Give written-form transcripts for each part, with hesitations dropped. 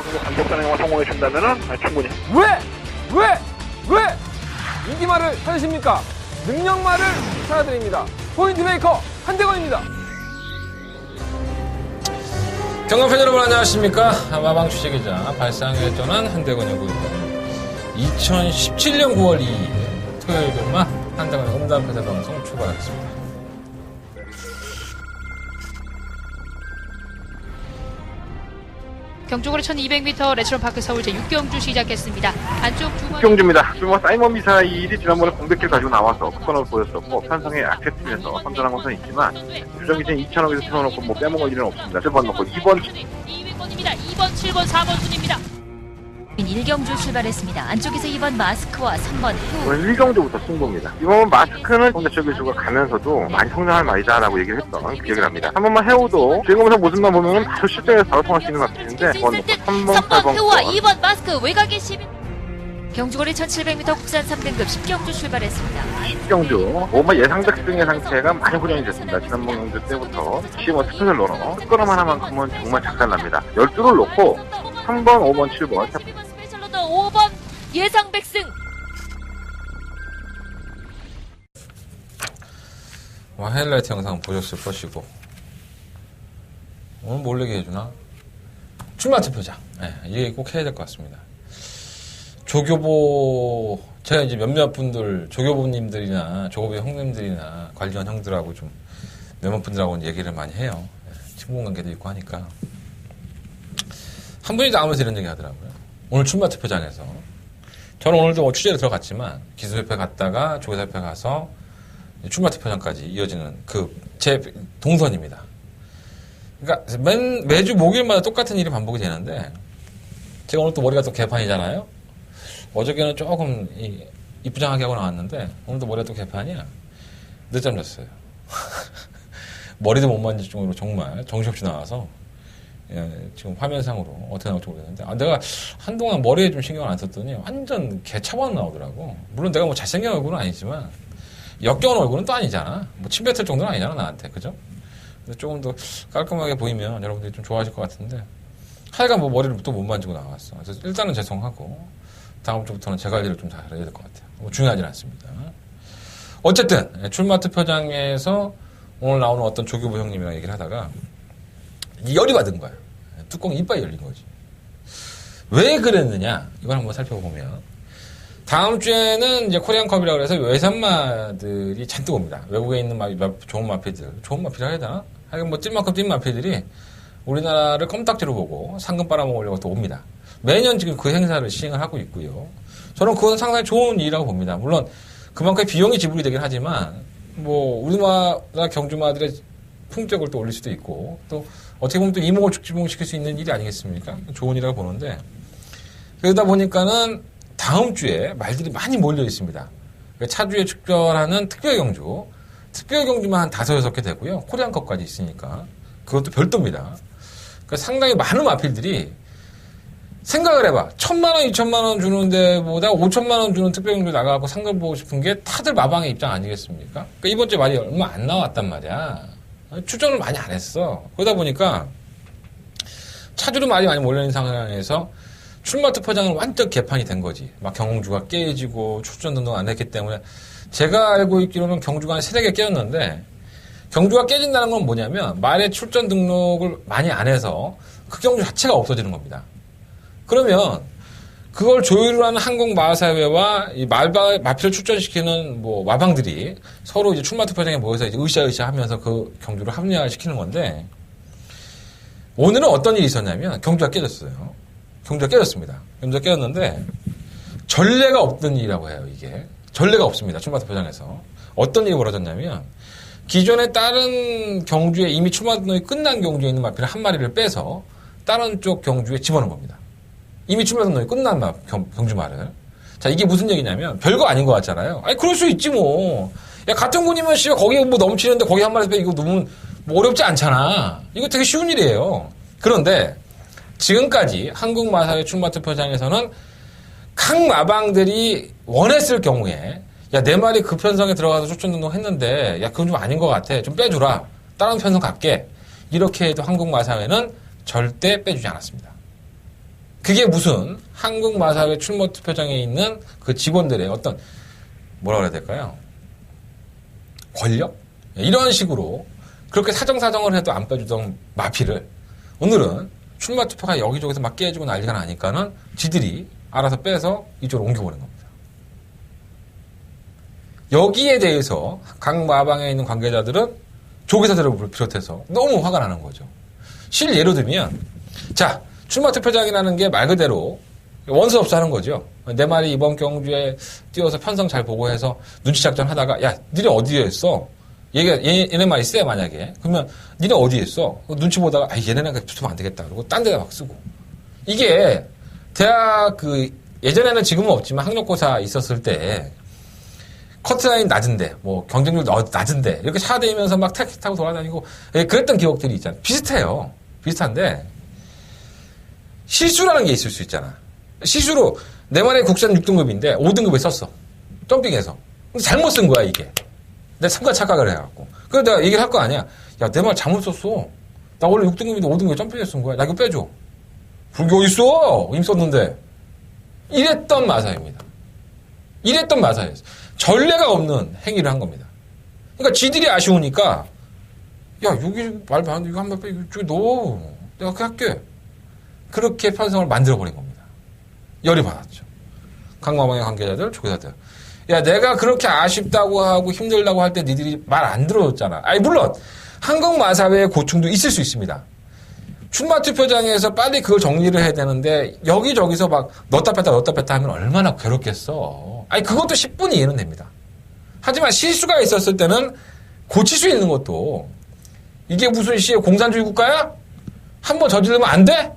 정도 간격 단행만 성공해 준다면은 충분히. 왜 인기말을 찾으십니까? 능력말을 찾아드립니다. 포인트 메이커 한대건입니다. 경남팬 여러분 안녕하십니까? 마방 취재기자 발상에 전한 한대건이고요. 2017년 9월 2일 토요일만 한대건의 음담패설 방송 출발하겠습니다. 경주거리 1200m 레츠런파크 서울 제6경주 시작했습니다. 안쪽 두 번. 경주입니다. 사이먼 미사일이 지난번에 공백기를 가지고 나와서 특권을 보였었고 편성에 약했으면서 선전한 것은 있지만 주전 기준 2,000억에서 세워놓고 빼먹을 일은 없습니다. 1번 넣고 2번 200번입니다. 2번, 7번, 4번 순입니다. 1경주 출발했습니다. 안쪽에서 2번 마스크와 3번 후. 오늘 1경주부터 승부입니다. 이번 마스크는 홍대철 교수가 가면서도 많이 성장할 말이다라고 얘기를 했던 기억이 납니다. 한 번만 해오도 주인공에서 모습만 보면 바로 실전에서 바로 통할 수 있는 것 같은데 3번 후와 2번 마스크 외곽의 12. 경주거리 1700m 국산 3등급 10경주 출발했습니다. 10경주 뭔가 예상적 승의 상태가 많이 후련이 됐습니다. 지난번 경주 때부터 15스푼을 넣어 특권함 하나만큼은 정말 작살납니다. 12를 놓고 3번, 5번, 7번 스페셜로더 5번 예상 백승. 하이라이트 영상 보셨을 것이고 오늘 뭘 얘기해주나? 출마 투표장. 이게 꼭 해야 될 것 같습니다. 조교보 제가 이제 몇몇 분들 조교보님들이나 조교보 형님들이나 관리원 형들하고 좀 몇몇 분들하고 얘기를 많이 해요. 친분 관계도 있고 하니까 한 분이 나오면서 이런 얘기 하더라고요. 오늘 출마 투표장에서 저는 오늘도 취재를 들어갔지만 기술협회 갔다가 조교사협회 가서 출마 투표장까지 이어지는 제 동선입니다. 그러니까 매주 목요일마다 똑같은 일이 반복이 되는데 제가 오늘 또 머리가 또 개판이잖아요. 어저께는 조금 이쁘장하게 하고 나왔는데 오늘도 머리가 또 개판이야. 늦잠 잤어요. 머리도 못 만질 정도로 정말 정신없이 나와서 지금 화면상으로 어떻게 나올지 모르겠는데 내가 한동안 머리에 좀 신경을 안 썼더니 완전 개차반 나오더라고. 물론 내가 뭐 잘생긴 얼굴은 아니지만 역겨운 얼굴은 또 아니잖아. 뭐 침 뱉을 정도는 아니잖아 나한테. 그죠? 근데 조금 더 깔끔하게 보이면 여러분들이 좀 좋아하실 것 같은데 하여간 뭐 머리를 또 못 만지고 나왔어. 그래서 일단은 죄송하고 다음 주부터는 제 관리를 좀 잘해야 될 것 같아요. 뭐 중요하진 않습니다. 어쨌든 출마 투표장에서 오늘 나오는 어떤 조교부 형님이랑 얘기를 하다가 열이 받은 거야. 뚜껑이 이빨이 열린 거지. 왜 그랬느냐? 이걸 한번 살펴보면 다음 주에는 이제 코리안컵이라고 해서 외산마들이 잔뜩 옵니다. 외국에 있는 좋은 마피들, 좋은 마피라 해야 되나? 하여간 뭐 뛸 만큼 뛴 마피들이 우리나라를 껌딱지로 보고 상금 빨아먹으려고 또 옵니다. 매년 지금 그 행사를 시행을 하고 있고요. 저는 그건 상당히 좋은 일이라고 봅니다. 물론 그만큼 비용이 지불이 되긴 하지만 뭐 우리나라 경주마들의 풍적을 또 올릴 수도 있고 또 어떻게 보면 또 이목을 집중시킬 수 있는 일이 아니겠습니까? 좋은 일이라고 보는데 그러다 보니까는 다음 주에 말들이 많이 몰려 있습니다. 차주에 축별하는 특별 경주만 한 5, 6개 되고요. 코리안컵까지 있으니까 그것도 별도입니다. 그러니까 상당히 많은 마필들이 생각을 해봐. 1,000만 원, 2,000만 원 주는 데보다 5,000만 원 주는 특별경주 나가고 상금 보고 싶은 게 다들 마방의 입장 아니겠습니까? 그러니까 이번 주에 말이 얼마 안 나왔단 말이야. 출전을 많이 안 했어. 그러다 보니까 차주로 말이 많이 몰려있는 상황에서 출마 투표장은 완전 개판이 된 거지. 막 경주가 깨지고 출전 등등 안 했기 때문에 제가 알고 있기로는 경주가 한 3-4개 깨졌는데 경주가 깨진다는 건 뭐냐면 말에 출전 등록을 많이 안 해서 그 경주 자체가 없어지는 겁니다. 그러면 그걸 조율을 하는 항공마사회와 이 마피를 출전시키는 뭐 마방들이 서로 이제 출마 투표장에 모여서 이제 으쌰으쌰 하면서 그 경주를 합리화시키는 건데 오늘은 어떤 일이 있었냐면 경주가 깨졌어요. 경주가 깨졌습니다. 경주가 깨졌는데 전례가 없던 일이라고 해요. 이게 전례가 없습니다. 출마 투표장에서 어떤 일이 벌어졌냐면 기존에 다른 경주에 이미 출마 등록이 끝난 경주에 있는 마피를 한 마리를 빼서 다른 쪽 경주에 집어넣은 겁니다. 이미 출마 등록이 끝난 경주 말을. 자, 이게 무슨 얘기냐면 별거 아닌 것 같잖아요. 아니 그럴 수 있지 뭐. 야 같은 군이면 씨 거기 뭐 넘치는데 거기 한 마리 빼 이거 너무 뭐 어렵지 않잖아. 이거 되게 쉬운 일이에요. 그런데 지금까지 한국마사회 출마 투표장에서는 각 마방들이 원했을 경우에 야 내 말이 그 편성에 들어가서 출전 등록했는데 야 그건 좀 아닌 것 같아. 좀 빼주라. 다른 편성 갈게. 이렇게 해도 한국마사회는 절대 빼주지 않았습니다. 그게 무슨 한국마사회 출마투표장에 있는 그 직원들의 어떤 뭐라 그래야 될까요? 권력? 이런 식으로 그렇게 사정사정을 해도 안 빼주던 마피를 오늘은 출마투표가 여기저기서 막 깨지고 난리가 나니까는 지들이 알아서 빼서 이쪽으로 옮겨보는 겁니다. 여기에 대해서 각 마방에 있는 관계자들은 조계사들을 비롯해서 너무 화가 나는 거죠. 실예로 들면 자 출마투표장이라는 게 말 그대로 원수 없이 하는 거죠. 내 말이 이번 경주에 뛰어서 편성 잘 보고 해서 눈치 작전 하다가 야 니네 어디에 있어? 얘네 말이 쎄 만약에 그러면 니네 어디에 있어? 눈치 보다가 아 얘네랑 붙으면 안 되겠다 그러고 딴 데다 막 쓰고 이게 대학 그 예전에는 지금은 없지만 학력고사 있었을 때 커트라인 낮은데 뭐 경쟁률 낮은데 이렇게 차 다니면서 막 택시 타고 돌아다니고 그랬던 기억들이 있잖아요. 비슷해요. 비슷한데 실수라는 게 있을 수 있잖아. 실수로 내 말에 국산 6등급인데 5등급에 썼어. 점핑해서. 근데 잘못 쓴 거야 이게. 내가 참가 착각을 해갖고. 그래서 내가 얘기를 할 거 아니야. 야 내 말 잘못 썼어. 나 원래 6등급인데 5등급에 점핑해서 쓴 거야. 나 이거 빼줘. 그게 어딨어? 이미 썼는데. 이랬던 마사입니다. 이랬던 마사였어. 전례가 없는 행위를 한 겁니다. 그러니까 지들이 아쉬우니까 야 여기 말도 안 돼. 이거 한번 빼. 이쪽에 넣어. 내가 그렇게 할게. 그렇게 편성을 만들어버린 겁니다. 열이 받았죠. 강마방의 관계자들, 조계사들. 야 내가 그렇게 아쉽다고 하고 힘들다고 할 때 니들이 말 안 들어줬잖아. 아니 물론 한국마사회의 고충도 있을 수 있습니다. 출마투표장에서 빨리 그걸 정리를 해야 되는데 여기저기서 막 넣었다 뺐다 하면 얼마나 괴롭겠어. 아니 그것도 10분이 이해는 됩니다. 하지만 실수가 있었을 때는 고칠 수 있는 것도 이게 무슨 공산주의 국가야? 한번 저지르면 안 돼?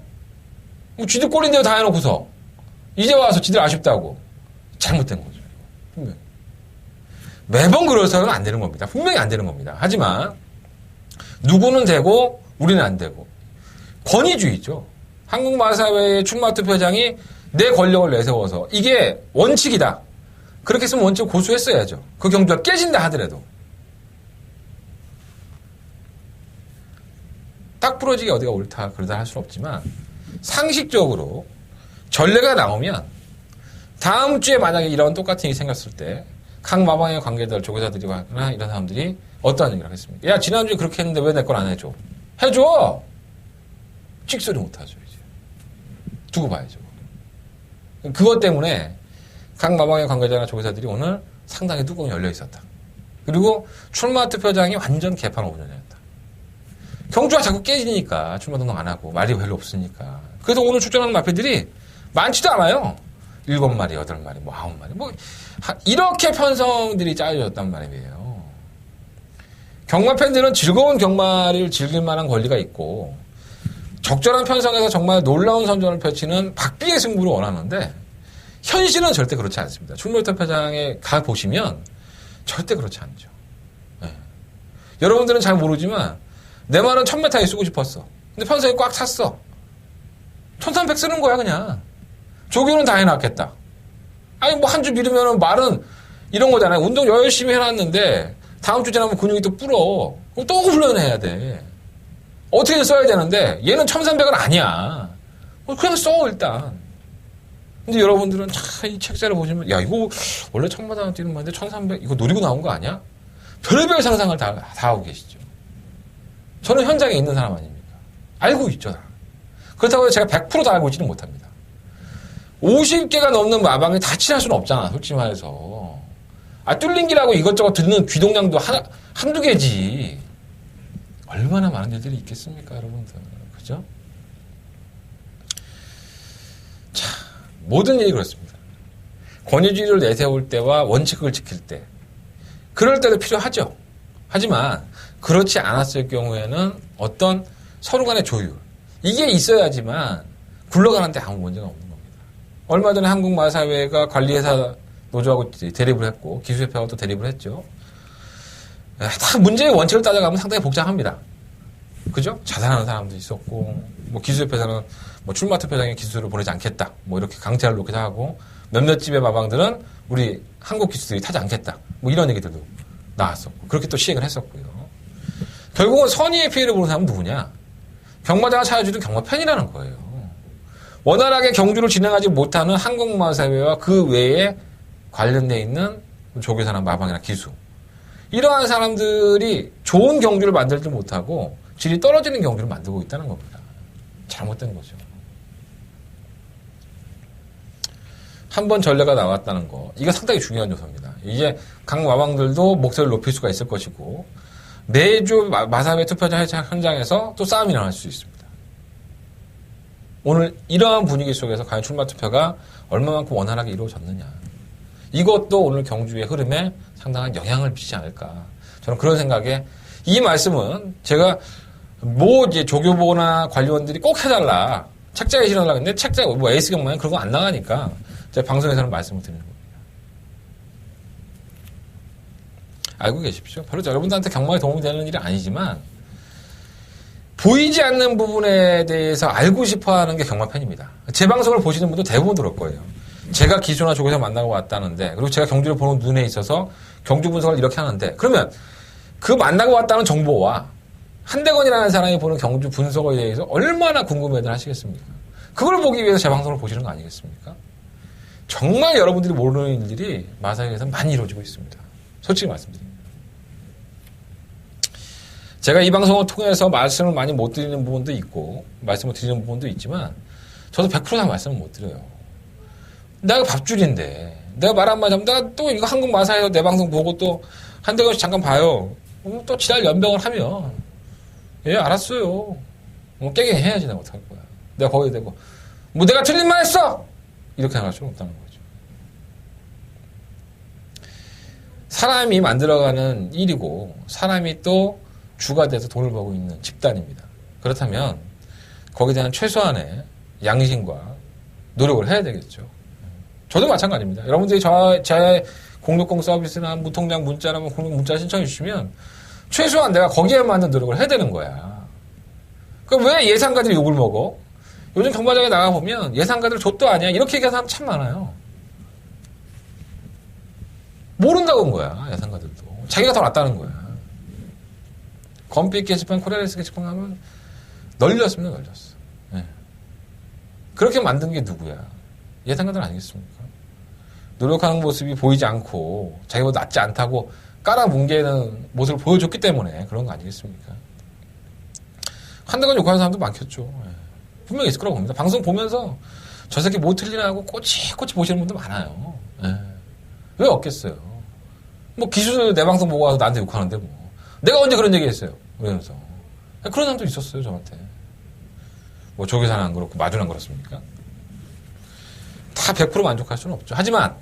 뭐 쥐들 꼴인데요 다 해놓고서 이제 와서 지들 아쉽다고 잘못된 거죠. 분명히. 매번 그래서는 안 되는 겁니다. 분명히 안 되는 겁니다. 하지만 누구는 되고 우리는 안 되고 권위주의죠. 한국마사회의 출마투표장이 내 권력을 내세워서 이게 원칙이다. 그렇게 했으면 원칙을 고수했어야죠. 그 경주가 깨진다 하더라도. 딱 부러지게 어디가 옳다 그러다 할 수는 없지만 상식적으로 전례가 나오면 다음 주에 만약에 이런 똑같은 일이 생겼을 때 각 마방의 관계자들, 조계사들이나 이런 사람들이 어떠한 얘기를 하겠습니까? 야 지난주에 그렇게 했는데 왜 내 걸 안 해줘? 해줘! 찍소리 못하죠 이제. 두고 봐야죠. 그것 때문에 각 마방의 관계자나 조계사들이 오늘 상당히 뚜껑이 열려 있었다. 그리고 출마투표장이 완전 개판 오전이었다. 경주가 자꾸 깨지니까 출마등록 안 하고 말이 별로 없으니까. 그래서 오늘 출전하는 마피들이 많지도 않아요. 7마리, 8마리, 뭐 9마리. 뭐 이렇게 편성들이 짜여졌단 말이에요. 경마 팬들은 즐거운 경마를 즐길 만한 권리가 있고 적절한 편성에서 정말 놀라운 선전을 펼치는 박빙의 승부를 원하는데 현실은 절대 그렇지 않습니다. 출마투표장에 가보시면 절대 그렇지 않죠. 네. 여러분들은 잘 모르지만 내 말은 1000m에 쓰고 싶었어. 근데 편성이 꽉 찼어. 1300 쓰는 거야 그냥. 조교는 다 해놨겠다. 아니 뭐 한 주 미루면 말은 이런 거잖아요. 운동 열심히 해놨는데 다음 주 지나면 근육이 또 불어. 그럼 또 훈련해야 돼. 어떻게든 써야 되는데 얘는 1300은 아니야. 그냥 써 일단. 근데 여러분들은 이 책자를 보시면 야 이거 원래 1000마다 뛰는 건데 1300 이거 노리고 나온 거 아니야? 별의별 상상을 다 하고 계시죠. 저는 현장에 있는 사람 아닙니까? 알고 있죠. 그렇다고 해서 제가 100% 다 알고 있지는 못합니다. 50개가 넘는 마방에 다 칠할 수는 없잖아, 솔직히 말해서. 뚫린 길하고 이것저것 듣는 귀동량도 한두 개지. 얼마나 많은 일들이 있겠습니까, 여러분들. 그죠? 자, 모든 일이 그렇습니다. 권위주의를 내세울 때와 원칙을 지킬 때. 그럴 때도 필요하죠. 하지만, 그렇지 않았을 경우에는 어떤 서로 간의 조율. 이게 있어야지만 굴러가는데 아무 문제가 없는 겁니다. 얼마 전에 한국마사회가 관리회사 노조하고 대립을 했고 기수협회하고 또 대립을 했죠. 다 문제의 원칙을 따져가면 상당히 복잡합니다. 그죠? 자살하는 사람도 있었고 뭐 기수협회에서는 뭐 출마투표장에 기수를 보내지 않겠다. 뭐 이렇게 강제를 놓기도 하고 몇몇 집의 마방들은 우리 한국 기수들이 타지 않겠다. 뭐 이런 얘기들도 나왔었고 그렇게 또 시행을 했었고요. 결국은 선의의 피해를 보는 사람은 누구냐? 경마장을 찾아주던 경마팬이라는 거예요. 원활하게 경주를 진행하지 못하는 항공마사회와 그 외에 관련돼 있는 조교사나 마방이나 기수. 이러한 사람들이 좋은 경주를 만들지 못하고 질이 떨어지는 경주를 만들고 있다는 겁니다. 잘못된 거죠. 한 번 전례가 나왔다는 거. 이거 상당히 중요한 요소입니다. 이제 각 마방들도 목소리를 높일 수가 있을 것이고 매주 마사회 투표장 현장에서 또 싸움이 일어날 수 있습니다. 오늘 이러한 분위기 속에서 과연 출마 투표가 얼마만큼 원활하게 이루어졌느냐. 이것도 오늘 경주의 흐름에 상당한 영향을 미치지 않을까. 저는 그런 생각에 이 말씀은 제가 이제 조교보나 관리원들이 꼭 해달라. 책자에 실어달라. 근데 책자에 에이스 경마에 그런 거 안 나가니까 제가 방송에서는 말씀을 드리는 겁니다. 알고 계십시오. 별로 여러분들한테 경마에 도움이 되는 일이 아니지만 보이지 않는 부분에 대해서 알고 싶어 하는 게 경마팬입니다. 제 방송을 보시는 분도 대부분 그럴 거예요. 제가 기수나 조교사 만나고 왔다는데, 그리고 제가 경주를 보는 눈에 있어서 경주 분석을 이렇게 하는데, 그러면 그 만나고 왔다는 정보와 한대건이라는 사람이 보는 경주 분석에 대해서 얼마나 궁금해들 하시겠습니까? 그걸 보기 위해서 제 방송을 보시는 거 아니겠습니까? 정말 여러분들이 모르는 일들이 마사회에서 많이 이루어지고 있습니다. 솔직히 말씀드립니다. 제가 이 방송을 통해서 말씀을 많이 못 드리는 부분도 있고 말씀을 드리는 부분도 있지만 저도 100% 다 말씀을 못 드려요. 내가 밥줄인데 내가 말 한마디 하면 내가 또 이거 한국 마사에서 내 방송 보고 또 한대건씩 잠깐 봐요. 또 지랄 연병을 하면 예 알았어요. 깨게 해야지 내가 어떡할 거야. 내가 거기에 대고 뭐 내가 틀린 말 했어! 이렇게 나갈 수는 없다는 거죠. 사람이 만들어가는 일이고 사람이 또 주가 돼서 돈을 벌고 있는 집단입니다. 그렇다면 거기에 대한 최소한의 양심과 노력을 해야 되겠죠. 저도 마찬가지입니다. 여러분들이 제 060 서비스나 무통장 문자나 공룡 문자 신청해 주시면 최소한 내가 거기에 맞는 노력을 해야 되는 거야. 그럼 왜 예상가들이 욕을 먹어? 요즘 경마장에 나가보면 예상가들 좆도 아니야. 이렇게 얘기하는 사람 참 많아요. 모른다고 한 거야. 예상가들도. 자기가 더 낫다는 거야. 검빛 게시판, 코레레스 게시판 하면 널렸습니다. 널렸어. 네. 그렇게 만든 게 누구야? 예상가들 아니겠습니까? 노력하는 모습이 보이지 않고 자기보다 낫지 않다고 깔아뭉개는 모습을 보여줬기 때문에 그런 거 아니겠습니까? 한대건 욕하는 사람도 많겠죠. 네. 분명히 있을 거라고 봅니다. 방송 보면서 저 새끼 뭐 틀리나 하고 꼬치꼬치 보시는 분도 많아요. 네. 왜 없겠어요? 뭐 기수 내 방송 보고 와서 나한테 욕하는데 뭐. 내가 언제 그런 얘기 했어요? 그러면서. 그런 사람도 있었어요, 저한테. 뭐 조교사는 안 그렇고 마주는 안 그렇습니까? 다 100% 만족할 수는 없죠. 하지만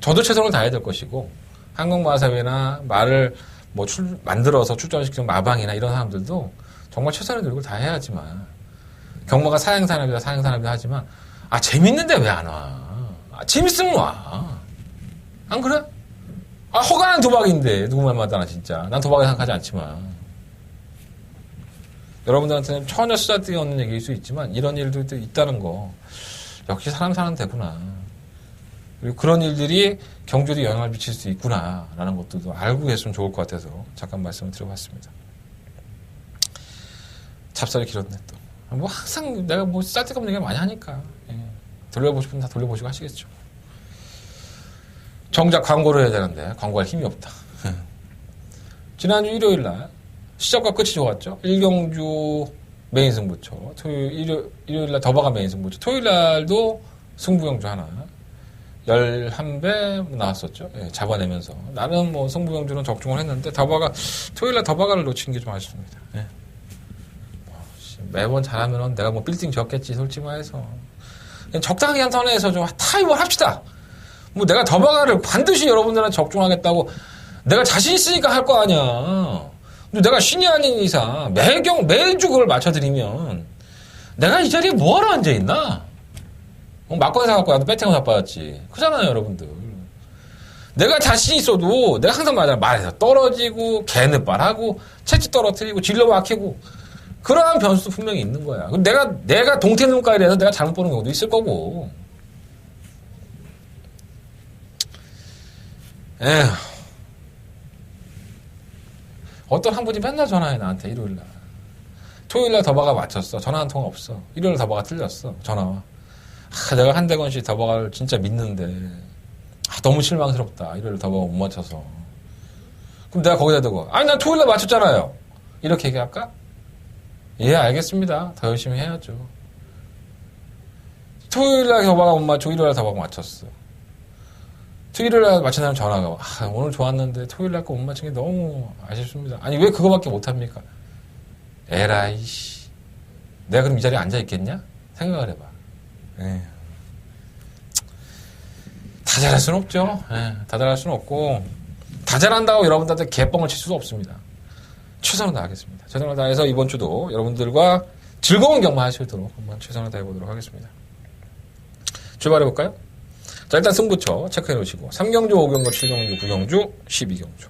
저도 최선을 다해야 될 것이고 한국마사회나 말을 뭐 만들어서 출전시키는 마방이나 이런 사람들도 정말 최선의 노력을 다해야지만 경마가 사행산업이다 하지만 재밌는데 왜 안 와? 재밌으면 와. 안 그래? 허가는 도박인데 누구 말마다 나 진짜. 난 도박에 생각하지 않지만 여러분들한테는 전혀 쓰잘데기 없는 얘기일 수 있지만 이런 일들도 있다는 거 역시 사람 사는 데구나. 그리고 그런 일들이 경주에도 영향을 미칠 수 있구나라는 것들도 알고 계시면 좋을 것 같아서 잠깐 말씀을 드려봤습니다. 잡살이 길었네 또. 뭐 항상 내가 뭐 쓸데없는 얘기 많이 하니까 돌려보시면 다 돌려보시고 하시겠죠. 정작 광고를 해야 되는데 광고할 힘이 없다. 지난주 일요일날 시작과 끝이 좋았죠. 1경주 메인 승부처, 일요일날 더바가 메인 승부처, 토요일날도 승부경주 하나 11배 나왔었죠. 예, 잡아내면서 나는 뭐 승부경주는 적중을 했는데 토요일날 더바가를 놓친 게 좀 아쉽습니다. 예. 매번 잘하면 내가 뭐 빌딩 졌겠지 솔직히 말해서 적당히 한 선에서 좀 타임을 합시다. 뭐 내가 더바가를 반드시 여러분들한테 적중하겠다고 내가 자신 있으니까 할 거 아니야. 근데 내가 신이 아닌 이상 매주 그걸 맞춰드리면 내가 이 자리에 뭐하러 앉아있나? 막걸리 사갖고 나도 배팅을 사빠졌지. 그잖아요 여러분들. 내가 자신 있어도 내가 항상 말해서 떨어지고 개느발하고 채찍 떨어뜨리고 질러 막히고 그러한 변수도 분명히 있는 거야. 내가 동태 눈깔이라서 내가 잘못 보는 경우도 있을 거고. 에휴. 어떤 한 분이 맨날 전화해 나한테 일요일날. 토요일날 더바가 맞췄어. 전화 한 통 없어. 일요일 더바가 틀렸어. 전화와. 내가 한대건 씨 더바를 진짜 믿는데 너무 실망스럽다. 일요일 더바가 못 맞춰서. 그럼 내가 거기다 대고 아니 난 토요일날 맞췄잖아요. 이렇게 얘기할까? 예 알겠습니다. 더 열심히 해야죠. 토요일날 더바가 못 맞추고 일요일날 더바가 맞췄어. 토요일날 맞춘 사람 전화가 와. 오늘 좋았는데 토요일날 거 못 맞춘 게 너무 아쉽습니다. 아니 왜 그거밖에 못합니까? 에라이 씨. 내가 그럼 이 자리에 앉아있겠냐? 생각을 해봐. 에휴. 다 잘할 수는 없죠. 다 잘할 수는 없고 다 잘한다고 여러분들한테 개뻥을 칠 수도 없습니다. 최선을 다하겠습니다. 최선을 다해서 이번 주도 여러분들과 즐거운 경마 하실 수 있도록 한번 최선을 다해보도록 하겠습니다. 출발해볼까요? 자, 일단 승부처 체크해 놓으시고 3경주, 5경주, 7경주, 9경주, 12경주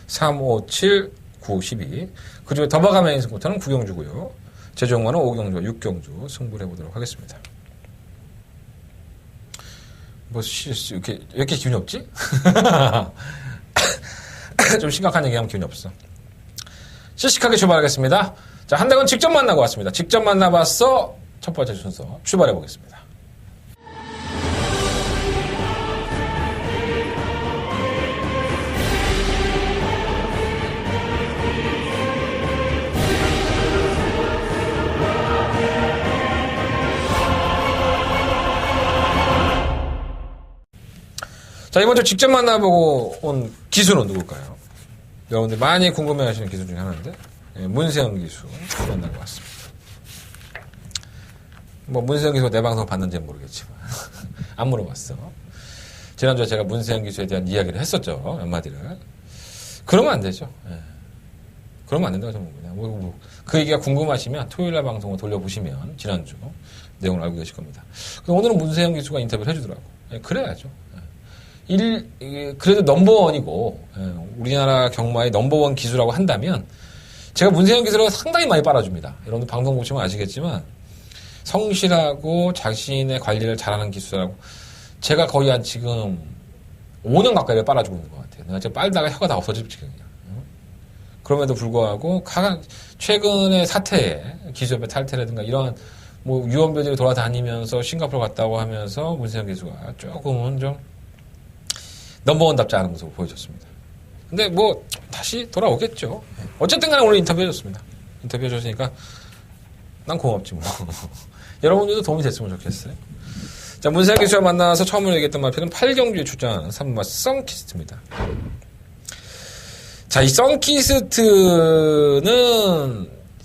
3, 5, 7, 9, 12 그중에 더바가 메인 승부처는 9경주고요. 제종마는 5경주와 6경주 승부를 해보도록 하겠습니다. 뭐 이렇게 왜 이렇게 기운이 없지? 좀 심각한 얘기하면 기운이 없어. 씩씩하게 출발하겠습니다. 자, 한대건 직접 만나고 왔습니다. 직접 만나봤어. 첫 번째 순서 출발해보겠습니다. 자, 이번 주 직접 만나보고 온 기수는 누굴까요? 여러분들 많이 궁금해하시는 기수 중에 하나인데 문세영 기수 만나고 왔습니다. 뭐 문세영 기수가 내 방송 봤는지는 모르겠지만 안 물어봤어. 지난주에 제가 문세영 기수에 대한 이야기를 했었죠. 몇 마디를. 그러면 안 되죠. 그러면 안 된다고 생각합니다. 그 얘기가 궁금하시면 토요일날 방송을 돌려보시면 지난주 내용을 알고 계실 겁니다. 오늘은 문세영 기수가 인터뷰를 해주더라고. 그래야죠. 그래도 넘버원이고 우리나라 경마의 넘버원 기수라고 한다면 제가 문세영 기수를 상당히 많이 빨아줍니다. 여러분들 방송 보시면 아시겠지만 성실하고 자신의 관리를 잘하는 기수라고 제가 거의 한 지금 5년 가까이 빨아주고 있는 것 같아요. 내가 지금 빨다가 혀가 다 없어질 지경이야. 그럼에도 불구하고 최근의 사태에 기수협회 탈퇴라든가 이런 뭐 유언비어들이 돌아다니면서 싱가포르 갔다고 하면서 문세영 기수가 조금은 좀 넘버원답지 않은 모습을 보여줬습니다. 근데 뭐 다시 돌아오겠죠. 어쨌든 간에 오늘 인터뷰해줬습니다. 인터뷰해줬으니까 난 고맙지 뭐. 여러분들도 도움이 됐으면 좋겠어요. 자, 문세영 기수와 만나서 처음으로 얘기했던 마피는 8경주에 출전하는 3마 썬키스트입니다. 자, 이 썬키스트는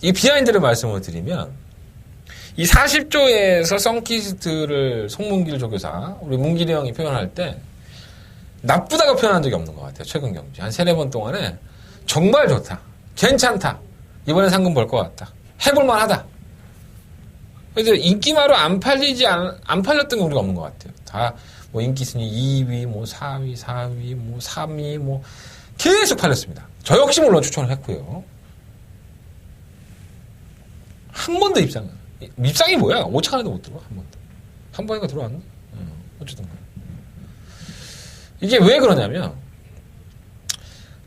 이 비하인드를 말씀을 드리면 이 40조에서 썬키스트를 송문길 조교사 우리 문길이 형이 표현할 때 나쁘다고 표현한 적이 없는 것 같아요. 최근 경주. 한 3-4번 동안에 정말 좋다. 괜찮다. 이번에 상금 벌 것 같다. 해볼만 하다. 그래서 인기마로 안 팔렸던 게 우리가 없는 것 같아요. 다, 뭐, 인기 순위 2위, 뭐, 4위, 4위, 뭐, 3위, 뭐, 계속 팔렸습니다. 저 역시 물론 추천을 했고요. 한 번도 입상이 뭐야? 5차 안에도 못 들어와, 한 번도. 한 번인가 들어왔나? 어쨌든. 이게 왜 그러냐면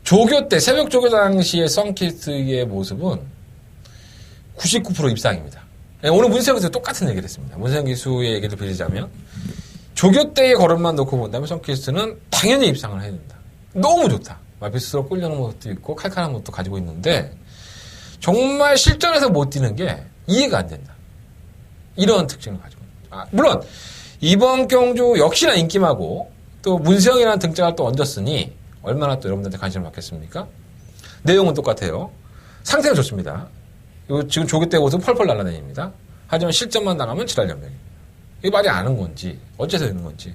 조교 때 새벽 조교 당시의 썬키스트의 모습은 99% 입상입니다. 오늘 문세영 기수 똑같은 얘기를 했습니다. 문세영 기수의 얘기를 빌리자면 조교 때의 걸음만 놓고 본다면 썬키스트는 당연히 입상을 해야 된다. 너무 좋다. 말피스로 끌려는 모습도 있고 칼칼한 모습도 가지고 있는데 정말 실전에서 못 뛰는 게 이해가 안 된다. 이런 특징을 가지고 있다. 물론 이번 경주 역시나 인기마고 또 문세영이라는 등장을 또 얹었으니 얼마나 또 여러분들한테 관심을 받겠습니까? 내용은 똑같아요. 상태는 좋습니다. 지금 조교 때 옷은 펄펄 날아다닙니다. 하지만 실전만 나가면 지랄연명입니다. 이게 말이 아는 건지 어째서 있는 건지.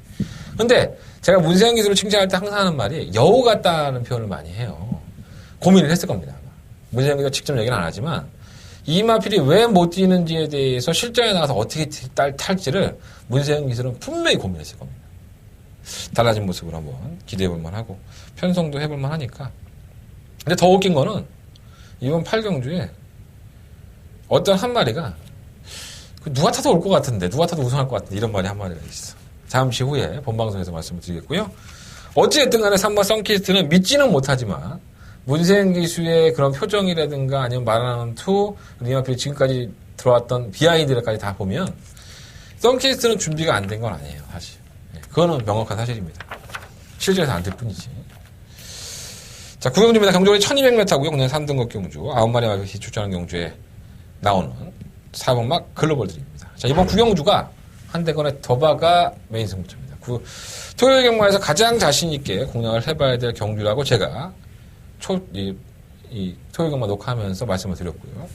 근데 제가 문세영 기수를 칭찬할 때 항상 하는 말이 여우 같다는 표현을 많이 해요. 고민을 했을 겁니다. 문세영 기수가 직접 얘기는 안 하지만 이 마필이 왜 못 뛰는지에 대해서 실전에 나가서 어떻게 탈지를 문세영 기수는 분명히 고민했을 겁니다. 달라진 모습을 한번 기대해볼만 하고 편성도 해볼만 하니까. 근데 더 웃긴 거는 이번 8경주에 어떤 한 마리가 누가 타도 올 것 같은데 누가 타도 우승할 것 같은데 이런 말이 한 마리가 있어. 잠시 후에 본방송에서 말씀을 드리겠고요. 어찌됐든 간에 3번 썬키스트는 믿지는 못하지만 문세영 기수의 그런 표정이라든가 아니면 말하는 투, 이마필이 지금까지 들어왔던 비하인드까지 다 보면 썬캐스트는 준비가 안 된 건 아니에요, 사실. 그거는 명확한 사실입니다. 실전에서 안 될 뿐이지. 자, 구경주입니다. 경주거리 1200m고요. 그냥 3등급 경주. 9마리 마필이 출전하는 경주에 나오는 4번 막 글로벌들입니다. 자, 이번 구경주가 한대건의 더바가 메인 승부처입니다. 토요일 경마에서 가장 자신있게 공략을 해봐야 될 경주라고 제가 이 토요일 경마 녹화하면서 말씀을 드렸고요.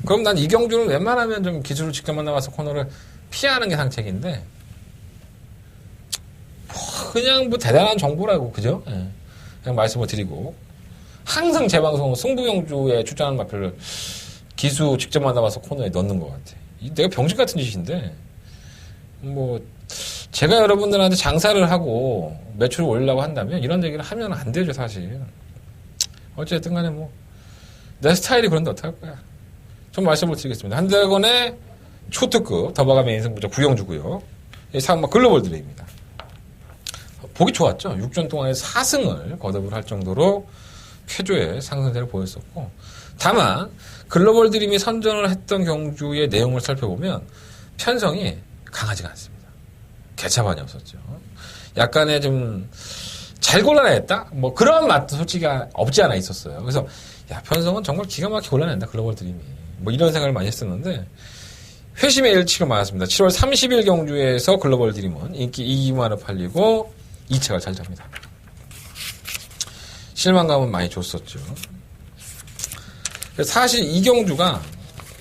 그럼 난 이 경주는 웬만하면 좀 기술을 직접 만나봐서 코너를 피하는 게 상책인데, 그냥 뭐 대단한 정보라고, 그죠? 예. 그냥 말씀을 드리고, 항상 제 방송은 승부경주에 출전하는 마필을 기수 직접 만나봐서 코너에 넣는 것 같아. 내가 병신 같은 짓인데, 뭐, 제가 여러분들한테 장사를 하고 매출을 올리려고 한다면 이런 얘기를 하면 안 되죠, 사실. 어쨌든 간에 뭐, 내 스타일이 그런데 어떡할 거야. 좀 말씀을 드리겠습니다. 한대건의 초특급 더바가 메인 승부처 구경주고요. 이 상마 글로벌드레이입니다. 보기 좋았죠. 6전 동안에 4승을 거듭을 할 정도로 쾌조의 상승세를 보였었고, 다만 글로벌 드림이 선전을 했던 경주의 내용을 살펴보면 편성이 강하지가 않습니다. 개차반이 없었죠. 약간의 좀 잘 골라냈다? 뭐 그런 맛도 솔직히 없지 않아 있었어요. 그래서 야, 편성은 정말 기가 막히게 골라낸다, 글로벌 드림이. 뭐 이런 생각을 많이 했었는데 회심의 일치가 많았습니다. 7월 30일 경주에서 글로벌 드림은 인기 2만원 팔리고 2차가 잘 잡니다. 실망감은 많이 줬었죠. 사실 이 경주가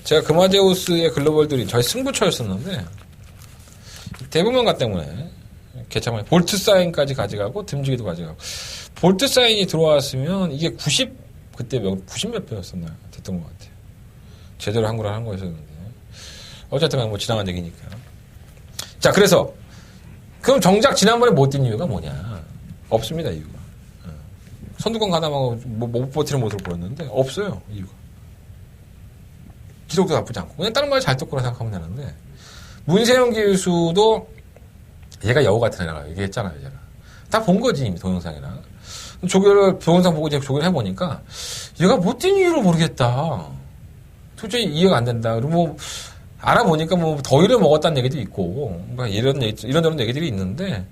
제가 금화제우스의 글로벌 드림 저희 승부처였었는데 대부분가 때문에 개차반에 볼트 사인까지 가져가고 듬지기도 가져가고, 볼트 사인이 들어왔으면 이게 90 몇 표였었나요? 됐던 것 같아요. 제대로 한 거랑 한 거였었는데 어쨌든 뭐 지나간 얘기니까. 자, 그래서 그럼 정작 지난번에 못 뛴 이유가 뭐냐? 없습니다, 이유가. 선두권 가담하고 못 버티는 모습을 보였는데 없어요, 이유가. 기록도 나쁘지 않고 그냥 다른 말 잘 듣고라 생각하면 되는데, 문세영 기수도 얘가 여우 같은 애라고 얘기했잖아요, 제가. 다 본 거지, 이미 동영상이나. 동영상 보고 이제 조교를 해보니까 얘가 못 뛴 이유를 모르겠다. 도저히 이해가 안 된다. 그리고 뭐 알아보니까 뭐 더위를 먹었다는 얘기도 있고, 뭐 이런저런 얘기들이 있는데,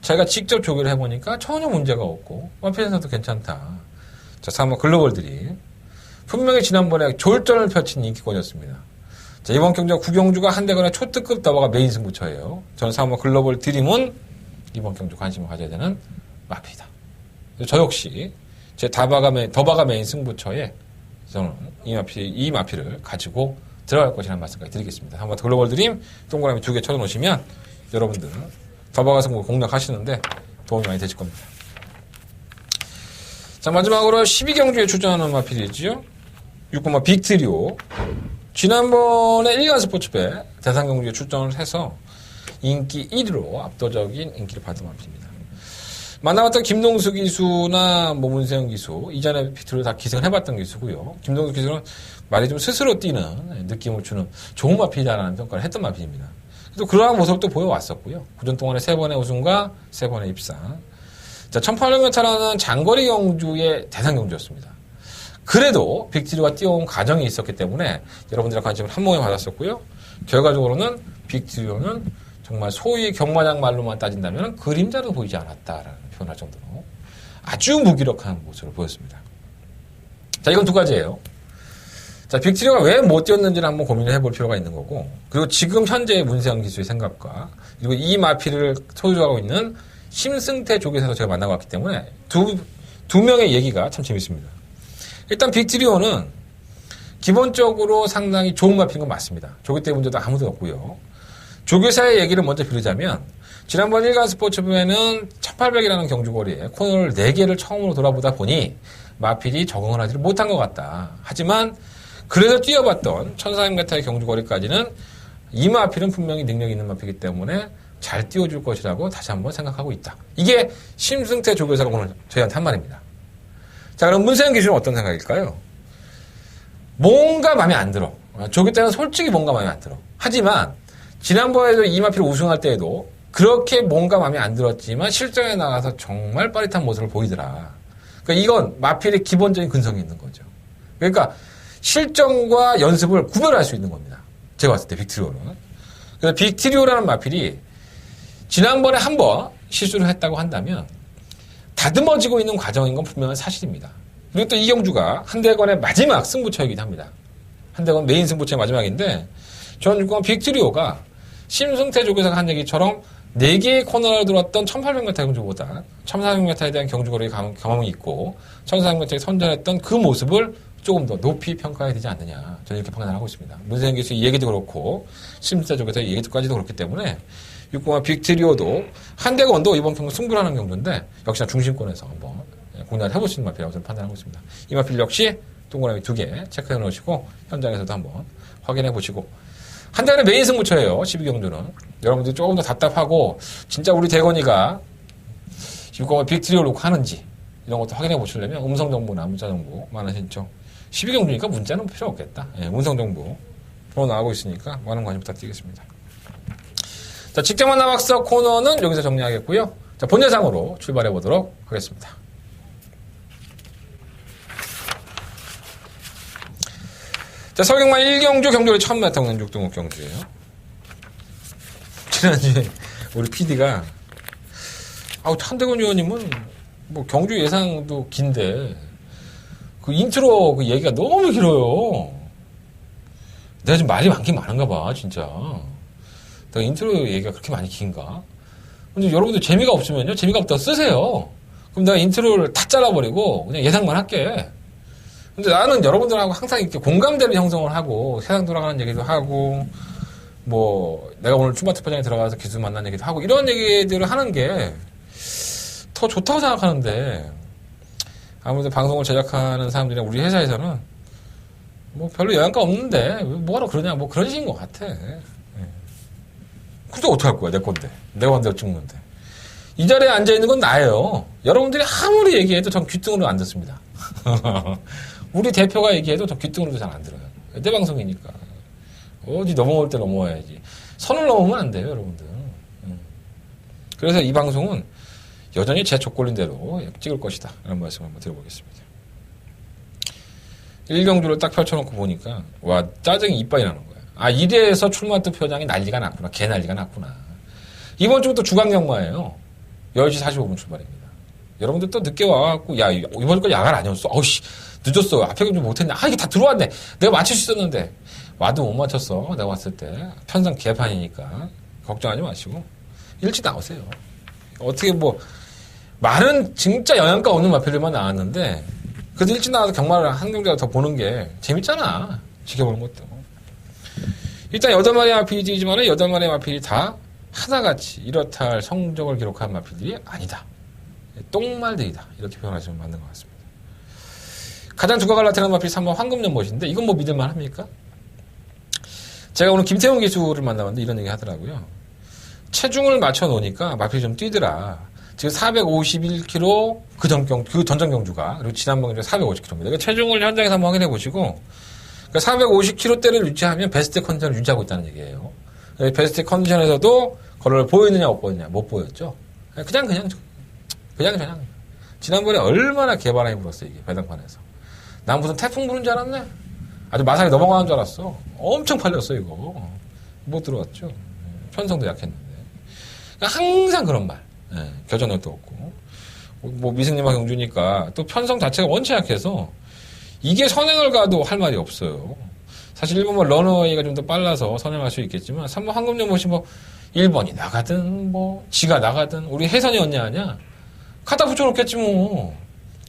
자기가 직접 조교를 해보니까 전혀 문제가 없고 마필에서도 괜찮다. 자, 사마 글로벌들이 분명히 지난번에 졸전을 펼친 인기권이었습니다. 자, 이번 경주가 구경주가 한대건의 초특급 더바가 메인 승부처예요. 저는 사마 글로벌 드림은 이번 경주 관심을 가져야 되는 마피다. 저 역시 제 더바가 메인 승부처에 저는 이 마피를 가지고 들어갈 것이라는 말씀까지 드리겠습니다. 한번 글로벌 드림 동그라미 2개 쳐놓으시면 여러분들 더바가 승부 공략하시는데 도움이 많이 되실 겁니다. 자, 마지막으로 12경주에 출전하는 마필이지요. 6번마 빅트리오. 지난번에 1간 스포츠배 대상경주에 출전을 해서 인기 1위로 압도적인 인기를 받은 마필입니다. 만나봤던 김동수 기수나 문세영 기수, 이전에 빅트리오 다 기승을 해봤던 기수고요. 김동수 기수는 말이 좀 스스로 뛰는 느낌을 주는 좋은 마필이다라는 평가를 했던 마필입니다. 또 그러한 모습도 보여왔었고요. 9전 동안에 3번의 우승과 3번의 입상. 자, 1800m라는 장거리 경주의 대상 경주였습니다. 그래도 빅트리오가 뛰어온 과정이 있었기 때문에 여러분들의 관심을 한 몸에 받았었고요. 결과적으로는 빅트리오는 정말 소위 경마장 말로만 따진다면 그림자도 보이지 않았다라는 표현할 정도로 아주 무기력한 모습을 보였습니다. 자, 이건 두 가지예요. 자, 빅트리오가 왜 못 뛰었는지를 한번 고민을 해볼 필요가 있는 거고, 그리고 지금 현재의 문세영 기수의 생각과, 그리고 이 마피를 소유하고 있는 심승태 조교사도 제가 만나고 왔기 때문에 두 명의 얘기가 참 재밌습니다. 일단 빅트리오는 기본적으로 상당히 좋은 마피인 건 맞습니다. 조교 때 문제도 아무도 없고요. 조교사의 얘기를 먼저 빌리자면, 지난번 1간 스포츠부에는 1800이라는 경주거리에 코너를 4개를 처음으로 돌아보다 보니 마필이 적응을 하지 못한 것 같다. 하지만 그래도 뛰어봤던 1400m의 경주거리까지는 이 마필은 분명히 능력이 있는 마필이기 때문에 잘 띄워줄 것이라고 다시 한번 생각하고 있다. 이게 심승태 조교사가 오늘 저희한테 한 말입니다. 자, 그럼 문세영 기수는 어떤 생각일까요? 뭔가 마음에 안 들어. 조교 때는 솔직히 뭔가 마음에 안 들어. 하지만 지난번에도 이 마필을 우승할 때에도 그렇게 뭔가 마음에 안 들었지만 실전에 나가서 정말 빠릿한 모습을 보이더라. 그러니까 이건 마필의 기본적인 근성이 있는 거죠. 그러니까 실전과 연습을 구별할 수 있는 겁니다. 제가 봤을 때 빅트리오는. 그래서 빅트리오라는 마필이 지난번에 한번 실수를 했다고 한다면 다듬어지고 있는 과정인 건 분명한 사실입니다. 그리고 또 이경주가 한대건의 마지막 승부처이기도 합니다. 한대건 메인 승부처의 마지막인데 저는 빅트리오가 심승태 쪽에서 한 얘기처럼 4개의 코너를 들었던 1800m 경주보다 1400m에 대한 경주거리 경험이 있고 1400m에 선전했던 그 모습을 조금 더 높이 평가해야 되지 않느냐. 저는 이렇게 판단을 하고 있습니다. 문세영 교수 이 얘기도 그렇고 심승태 쪽에서 이 얘기까지도 그렇기 때문에 6공화 빅트리오도 한대건도 이번 경주 승부를 하는 경주인데 역시나 중심권에서 한번 공략을 해볼 수 있는 마필이라고 저는 판단하고 있습니다. 이 마필 역시 동그라미 2개 체크해 놓으시고 현장에서도 한번 확인해 보시고 한대건의 메인 승부처예요. 12경주는. 여러분들이 조금 더 답답하고 진짜 우리 대건이가 6공화 빅트리오를 놓고 하는지 이런 것도 확인해 보시려면 음성정보나 문자정보 많은 신청 12경주니까 문자는 필요 없겠다. 예, 음성정보 프로 나가고 있으니까 많은 관심 부탁드리겠습니다. 자, 직접 만남 학습 코너는 여기서 정리하겠고요. 자, 본 예상으로 출발해 보도록 하겠습니다. 자, 서경만 1경주 경주를 처음 나타난 6등급 경주예요. 지난주에 우리 PD가 한대건 의원님은 뭐 경주 예상도 긴데 그 인트로 그 얘기가 너무 길어요. 내가 지금 말이 많긴 많은가 봐, 진짜. 내가 인트로 얘기가 그렇게 많이 긴가? 근데 여러분들 재미가 없으면요, 재미가 없다고 쓰세요. 그럼 내가 인트로를 다 잘라버리고 그냥 예상만 할게. 근데 나는 여러분들하고 항상 이렇게 공감대를 형성을 하고 세상 돌아가는 얘기도 하고 뭐 내가 오늘 춤바 투표장에 들어가서 기수 만난 얘기도 하고 이런 얘기들을 하는 게 더 좋다고 생각하는데 아무래도 방송을 제작하는 사람들이나 우리 회사에서는 뭐 별로 영향가 없는데 뭐하러 그러냐 뭐 그런 식인 것 같아. 근데 어떡할 거야, 내 건데. 내가 만들어 찍는데. 이 자리에 앉아있는 건 나예요. 여러분들이 아무리 얘기해도 전 귀등으로 안 듣습니다. 우리 대표가 얘기해도 저 귀등으로도 잘 안 들어요. 내 방송이니까. 어디 넘어올 때 넘어와야지. 선을 넘으면 안 돼요, 여러분들. 그래서 이 방송은 여전히 제 족골린대로 찍을 것이다. 라는 말씀을 한번 드려보겠습니다. 1경주를 딱 펼쳐놓고 보니까 와, 짜증이 이빨이 나는 거야. 아, 이래서 출마 투표장이 난리가 났구나. 개 난리가 났구나. 이번 주부터 주간경마예요. 10시 45분 출발입니다. 여러분들 또 늦게 와갖고 야, 이번 주까지 야간 아니었어. 어우씨, 늦었어. 앞에 좀 못했네. 아, 이게 다 들어왔네. 내가 맞출 수 있었는데. 와도 못 맞췄어. 내가 왔을 때. 편성 개판이니까. 걱정하지 마시고. 일찍 나오세요. 어떻게 뭐, 많은 진짜 영양가 없는 마필들만 나왔는데, 그래도 일찍 나와서 경마를 한 경기라도 더 보는 게 재밌잖아. 지켜보는 것도. 일단 8마리 마필이지만 8마리 마필이 다 하나같이 이렇다 할 성적을 기록한 마필들이 아니다. 똥말들이다. 이렇게 표현하시면 맞는 것 같습니다. 가장 두각을 나타내는 마필 3번 황금연못인데 이건 뭐 믿을만 합니까? 제가 오늘 김태훈 기수를 만나봤는데 이런 얘기 하더라고요. 체중을 맞춰 놓으니까 마필이 좀 뛰더라. 지금 451kg 그 전전 경주가 그리고 지난번 경주 450kg입니다. 그러니까 체중을 현장에서 한번 확인해 보시고 그러니까 450kg대를 유지하면 베스트 컨디션을 유지하고 있다는 얘기예요. 베스트 컨디션에서도 걸어를 보였느냐 못 보였느냐 못 보였죠. 그냥 지난번에 얼마나 개바람이 불었어 이게 배당판에서. 난 무슨 태풍 부는 줄 알았네. 아주 마사에 넘어가는 줄 알았어. 엄청 팔렸어 이거. 못 들어왔죠. 편성도 약했는데. 그러니까 항상 그런 말. 겨전력도 없고. 뭐 미승님과 경주니까 또 편성 자체가 원체 약해서 이게 선행을 가도 할 말이 없어요. 사실 1번은 러너웨이가 좀 더 빨라서 선행할 수 있겠지만 3번 황금연못이 뭐 1번이 나가든 뭐 지가 나가든 우리 혜선이 언니 아냐? 갖다 붙여놓겠지 뭐.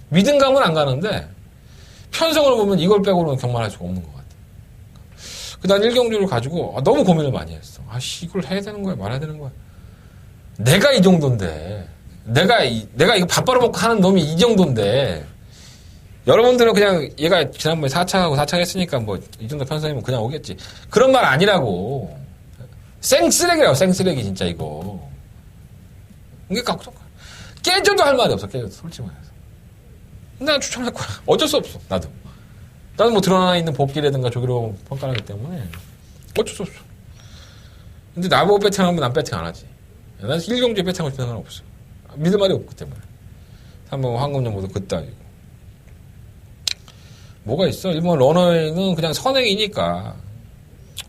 믿음감은 안 가는데 편성을 보면 이걸 빼고는 경마할 수가 없는 것 같아. 난 1경주를 가지고 너무 고민을 많이 했어. 아씨 이걸 해야 되는 거야 말아야 되는 거야. 내가 이 정도인데 내가 이거 밥 벌어먹고 하는 놈이 이 정도인데 여러분들은 그냥 얘가 지난번에 4차하고 4차 했으니까 뭐 이 정도 편성이면 그냥 오겠지. 그런 말 아니라고. 생쓰레기라고 생쓰레기 진짜 이거. 이게 깨져도 할 말이 없어. 깨져도 솔직히 말해서. 난 추천할 거야. 어쩔 수 없어. 나도 뭐 드러나 있는 복귀라든가 조기로 평가하기 때문에 어쩔 수 없어. 근데 나보고 배팅하면 난 배팅 안 하지. 난 1경주에 배팅하고 싶은 생각은 없어. 믿을 말이 없기 때문에. 한번 황금연못도 그따위고 뭐가 있어? 일본 러너웨이는 그냥 선행이니까.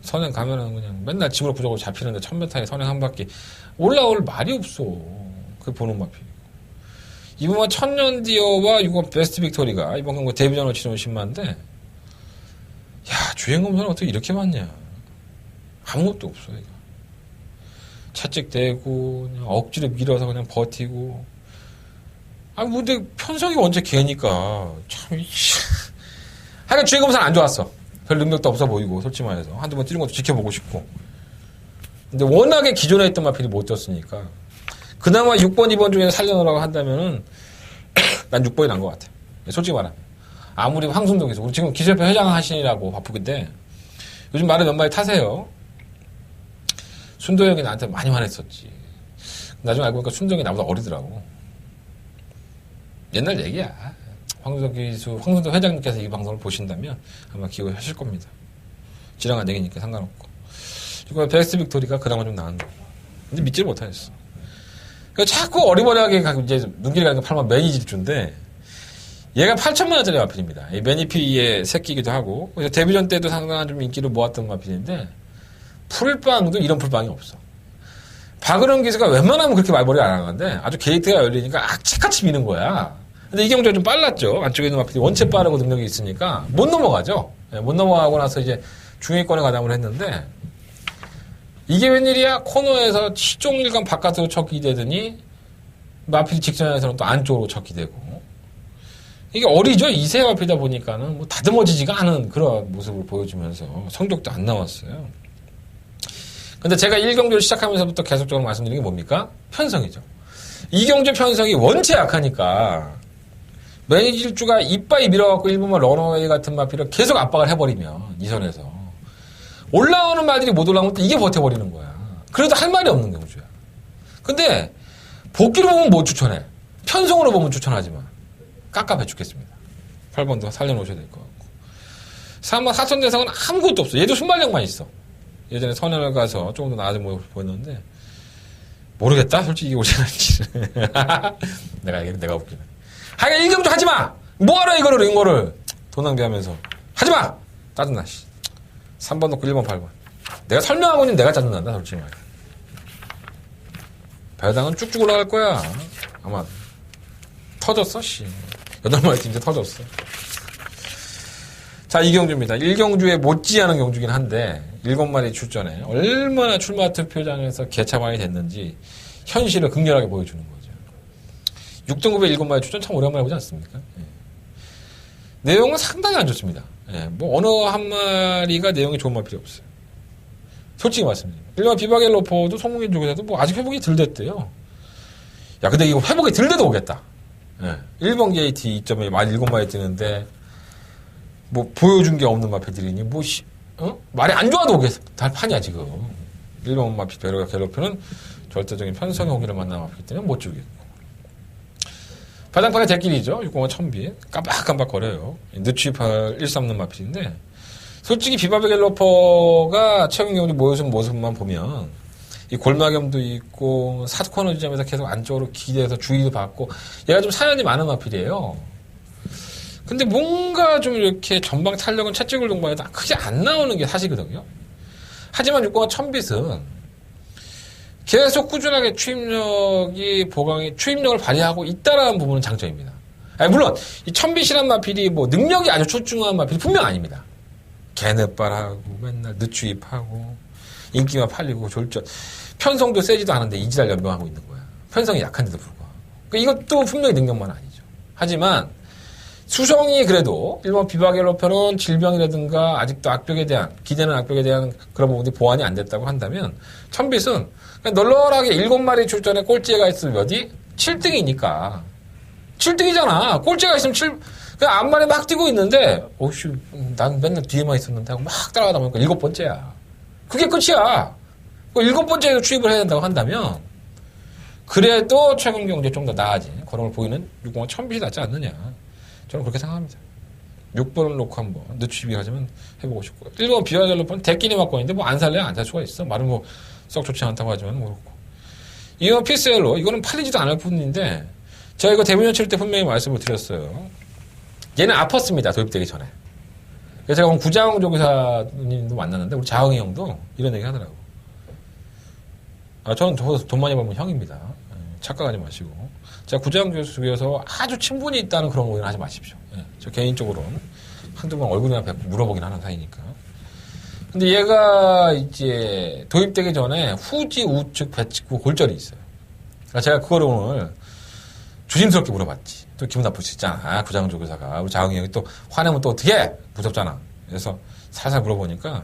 선행 가면은 그냥 맨날 집으로 부족으로 잡히는데 1000m에 선행 한 바퀴 올라올 말이 없어. 그게 보는 맛이. 이번 천년디어와 이번 베스트 빅토리가 이번 경우 데뷔전을 치르는 10만인데, 야, 주행검사는 어떻게 이렇게 많냐. 아무것도 없어, 이거. 채찍대고, 그냥 억지로 밀어서 그냥 버티고. 아, 근데 편성이 언제 개니까. 참, 하여간 주행검사는 안 좋았어. 별 능력도 없어 보이고, 솔직히 말해서. 한두 번 뛰는 것도 지켜보고 싶고. 근데 워낙에 기존에 있던 마필이 못 떴으니까. 그나마 6번, 2번 중에 살려놓으라고 한다면은, 난 6번이 난 것 같아. 솔직히 말하면. 아무리 황순동에서. 우리 지금 기술협회 회장 하시느라고 바쁘긴데, 요즘 말을 몇 마디 타세요. 순도 형이 나한테 많이 화냈었지. 나중에 알고 보니까 순도 형이 나보다 어리더라고. 옛날 얘기야. 황순도 회장님께서 이 방송을 보신다면 아마 기억하실 겁니다. 지랑한 얘기니까 상관없고. 이거 베스트 빅토리가 그나마 좀 나은 거고. 근데 믿지를 못하겠어. 그러니까 자꾸 어리버리하게 이제 눈길이 가는 게 8만 매니지주인데, 얘가 8천만원짜리 마필입니다. 이 매니피의 새끼이기도 하고, 데뷔전 때도 상당한 좀 인기를 모았던 마필인데, 풀빵도 이런 풀빵이 없어. 박은영 기수가 웬만하면 그렇게 말벌이 안 하는데, 아주 게이트가 열리니까 악착같이 미는 거야. 근데 이경주가 좀 빨랐죠. 안쪽에 있는 마필이 원체 빠르고 능력이 있으니까, 못 넘어가죠. 못 넘어가고 나서 이제 중위권에 가담을 했는데, 이게 웬일이야? 코너에서 시종일관 바깥으로 척기 되더니, 마필 직전에서는 또 안쪽으로 척기 되고, 이게 어리죠? 2세 마필이다 보니까는 뭐 다듬어지지가 않은 그런 모습을 보여주면서 성적도 안 나왔어요. 근데 제가 1경주를 시작하면서부터 계속적으로 말씀드리는 게 뭡니까? 편성이죠. 2경주 편성이 원체 약하니까 매니질주가 이빠이 밀어갖고 일본만 러너웨이 같은 마필을 계속 압박을 해버리면, 이 선에서 올라오는 말들이 못 올라오면 또 이게 버텨버리는 거야. 그래도 할 말이 없는 경주야. 근데 복귀로 보면 못 추천해. 편성으로 보면 추천하지만 깝깝해 죽겠습니다. 8번도 살려놓으셔야 될 것 같고. 3번 하천대상은 아무것도 없어. 얘도 순발력만 있어. 예전에 선현을 가서 조금 더 나아진 모습을 보였는데, 모르겠다? 솔직히 이게 오지 않을지. 내가 웃기네. 하여간 1경주 하지 마! 뭐하러 이거를 돈 낭비하면서. 하지 마! 짜증나, 씨. 3번 놓고 1번, 8번. 내가 설명하고 있는 내가 짜증난다, 솔직히 말해. 배당은 쭉쭉 올라갈 거야. 아마. 터졌어, 씨. 8마리 팀 이제 터졌어. 자, 이 경주입니다. 1경주에 못지않은 경주긴 한데, 7마리 출전에 얼마나 출마 투표장에서 개차 많이 됐는지 현실을 극렬하게 보여주는 거죠. 6등급의 7마리 출전 참 오랜만에 보지 않습니까? 예. 내용은 상당히 안 좋습니다. 예. 뭐, 어느 한 마리가 내용이 좋은 말 필요 없어요. 솔직히 말씀드립니다. 일반 비바겔 로퍼도 송문기 쪽에서도 뭐 아직 회복이 덜 됐대요. 야, 근데 이거 회복이 덜 돼도 오겠다. 예. 1번 게이트 2점에 말 7마리 뜨는데, 뭐, 보여준 게 없는 마피들이니, 뭐, 말이 안 좋아도 오겠어. 달 판이야, 지금. 1번 마피 베로가 갤로프는 절대적인 편성의 호기를 만난 마피 때문에 못 주겠고. 바닥판의 대길이죠. 605 1000비. 깜빡깜빡 거려요. 늦취입할 1삼는 마피인데, 솔직히 비바베 갤로퍼가 최근 경기 모여준 모습만 보면, 이 골마겸도 있고, 사코너 지점에서 계속 안쪽으로 기대해서 주의도 받고, 얘가 좀 사연이 많은 마필이에요. 근데 뭔가 좀 이렇게 전방 탄력은 채찍을 동반해도 크게 안 나오는 게 사실이거든요. 하지만 605 1000빛은 계속 꾸준하게 추임력을 발휘하고 있다라는 부분은 장점입니다. 아니, 물론, 이 1000빛이란 마필이 뭐 능력이 아주 출중한 마필이 분명 아닙니다. 개넷발하고, 맨날 늦추입하고, 인기만 팔리고, 졸전. 편성도 세지도 않은데 이지랄 연병하고 있는 거야. 편성이 약한데도 불구하고. 그러니까 이것도 분명히 능력만 아니죠. 하지만, 수성이 그래도 일본 비바겔로편은 질병이라든가 아직도 악벽에 대한, 기대는 악벽에 대한 그런 부분들이 보완이 안 됐다고 한다면, 1000빛은 널널하게 7마리 출전에 꼴찌가 있으면 몇이? 7등이니까. 7등이잖아. 꼴찌가 있으면 그냥 앞만에 막 뛰고 있는데, 어씨, 난 맨날 뒤에만 있었는데 하고 막 따라가다 보니까 7번째야. 그게 끝이야. 7번째에도 출입을 해야 된다고 한다면, 그래도 최근 경제 좀 더 나아진 그런 걸 보이는 605 1000빛이 낫지 않느냐. 저는 그렇게 생각합니다. 6번을 놓고 한번 늦추입이 하지만 해보고 싶고요. 1번 비와젤로폰 대끼리 맞고 있는데 뭐 안 살래야 안 살 수가 있어. 말은 뭐 썩 좋지 않다고 하지만 모르고. 2번 피스엘로 이거는 팔리지도 않을 뿐인데 제가 이거 데뷔전 칠 때 분명히 말씀을 드렸어요. 얘는 아팠습니다. 도입되기 전에. 그래서 제가 오늘 구자영 조교사님도 만났는데 우리 자흥이 형도 이런 얘기 하더라고. 저는 저보다 돈 많이 벌면 형입니다. 착각하지 마시고. 제가 구자영 조교사 아주 친분이 있다는 그런 오해는 하지 마십시오. 저 개인적으로는 한두 번 얼굴이나 뵙고 물어보긴 하는 사이니까. 근데 얘가 이제 도입되기 전에 후지, 우측, 배측구 골절이 있어요. 그러니까 제가 그거를 오늘 조심스럽게 물어봤지. 또 기분 나쁠 수 있잖아. 구자영 조교사가. 우리 자흥이 형이 또 화내면 또 어떻게 해? 무섭잖아. 그래서 살살 물어보니까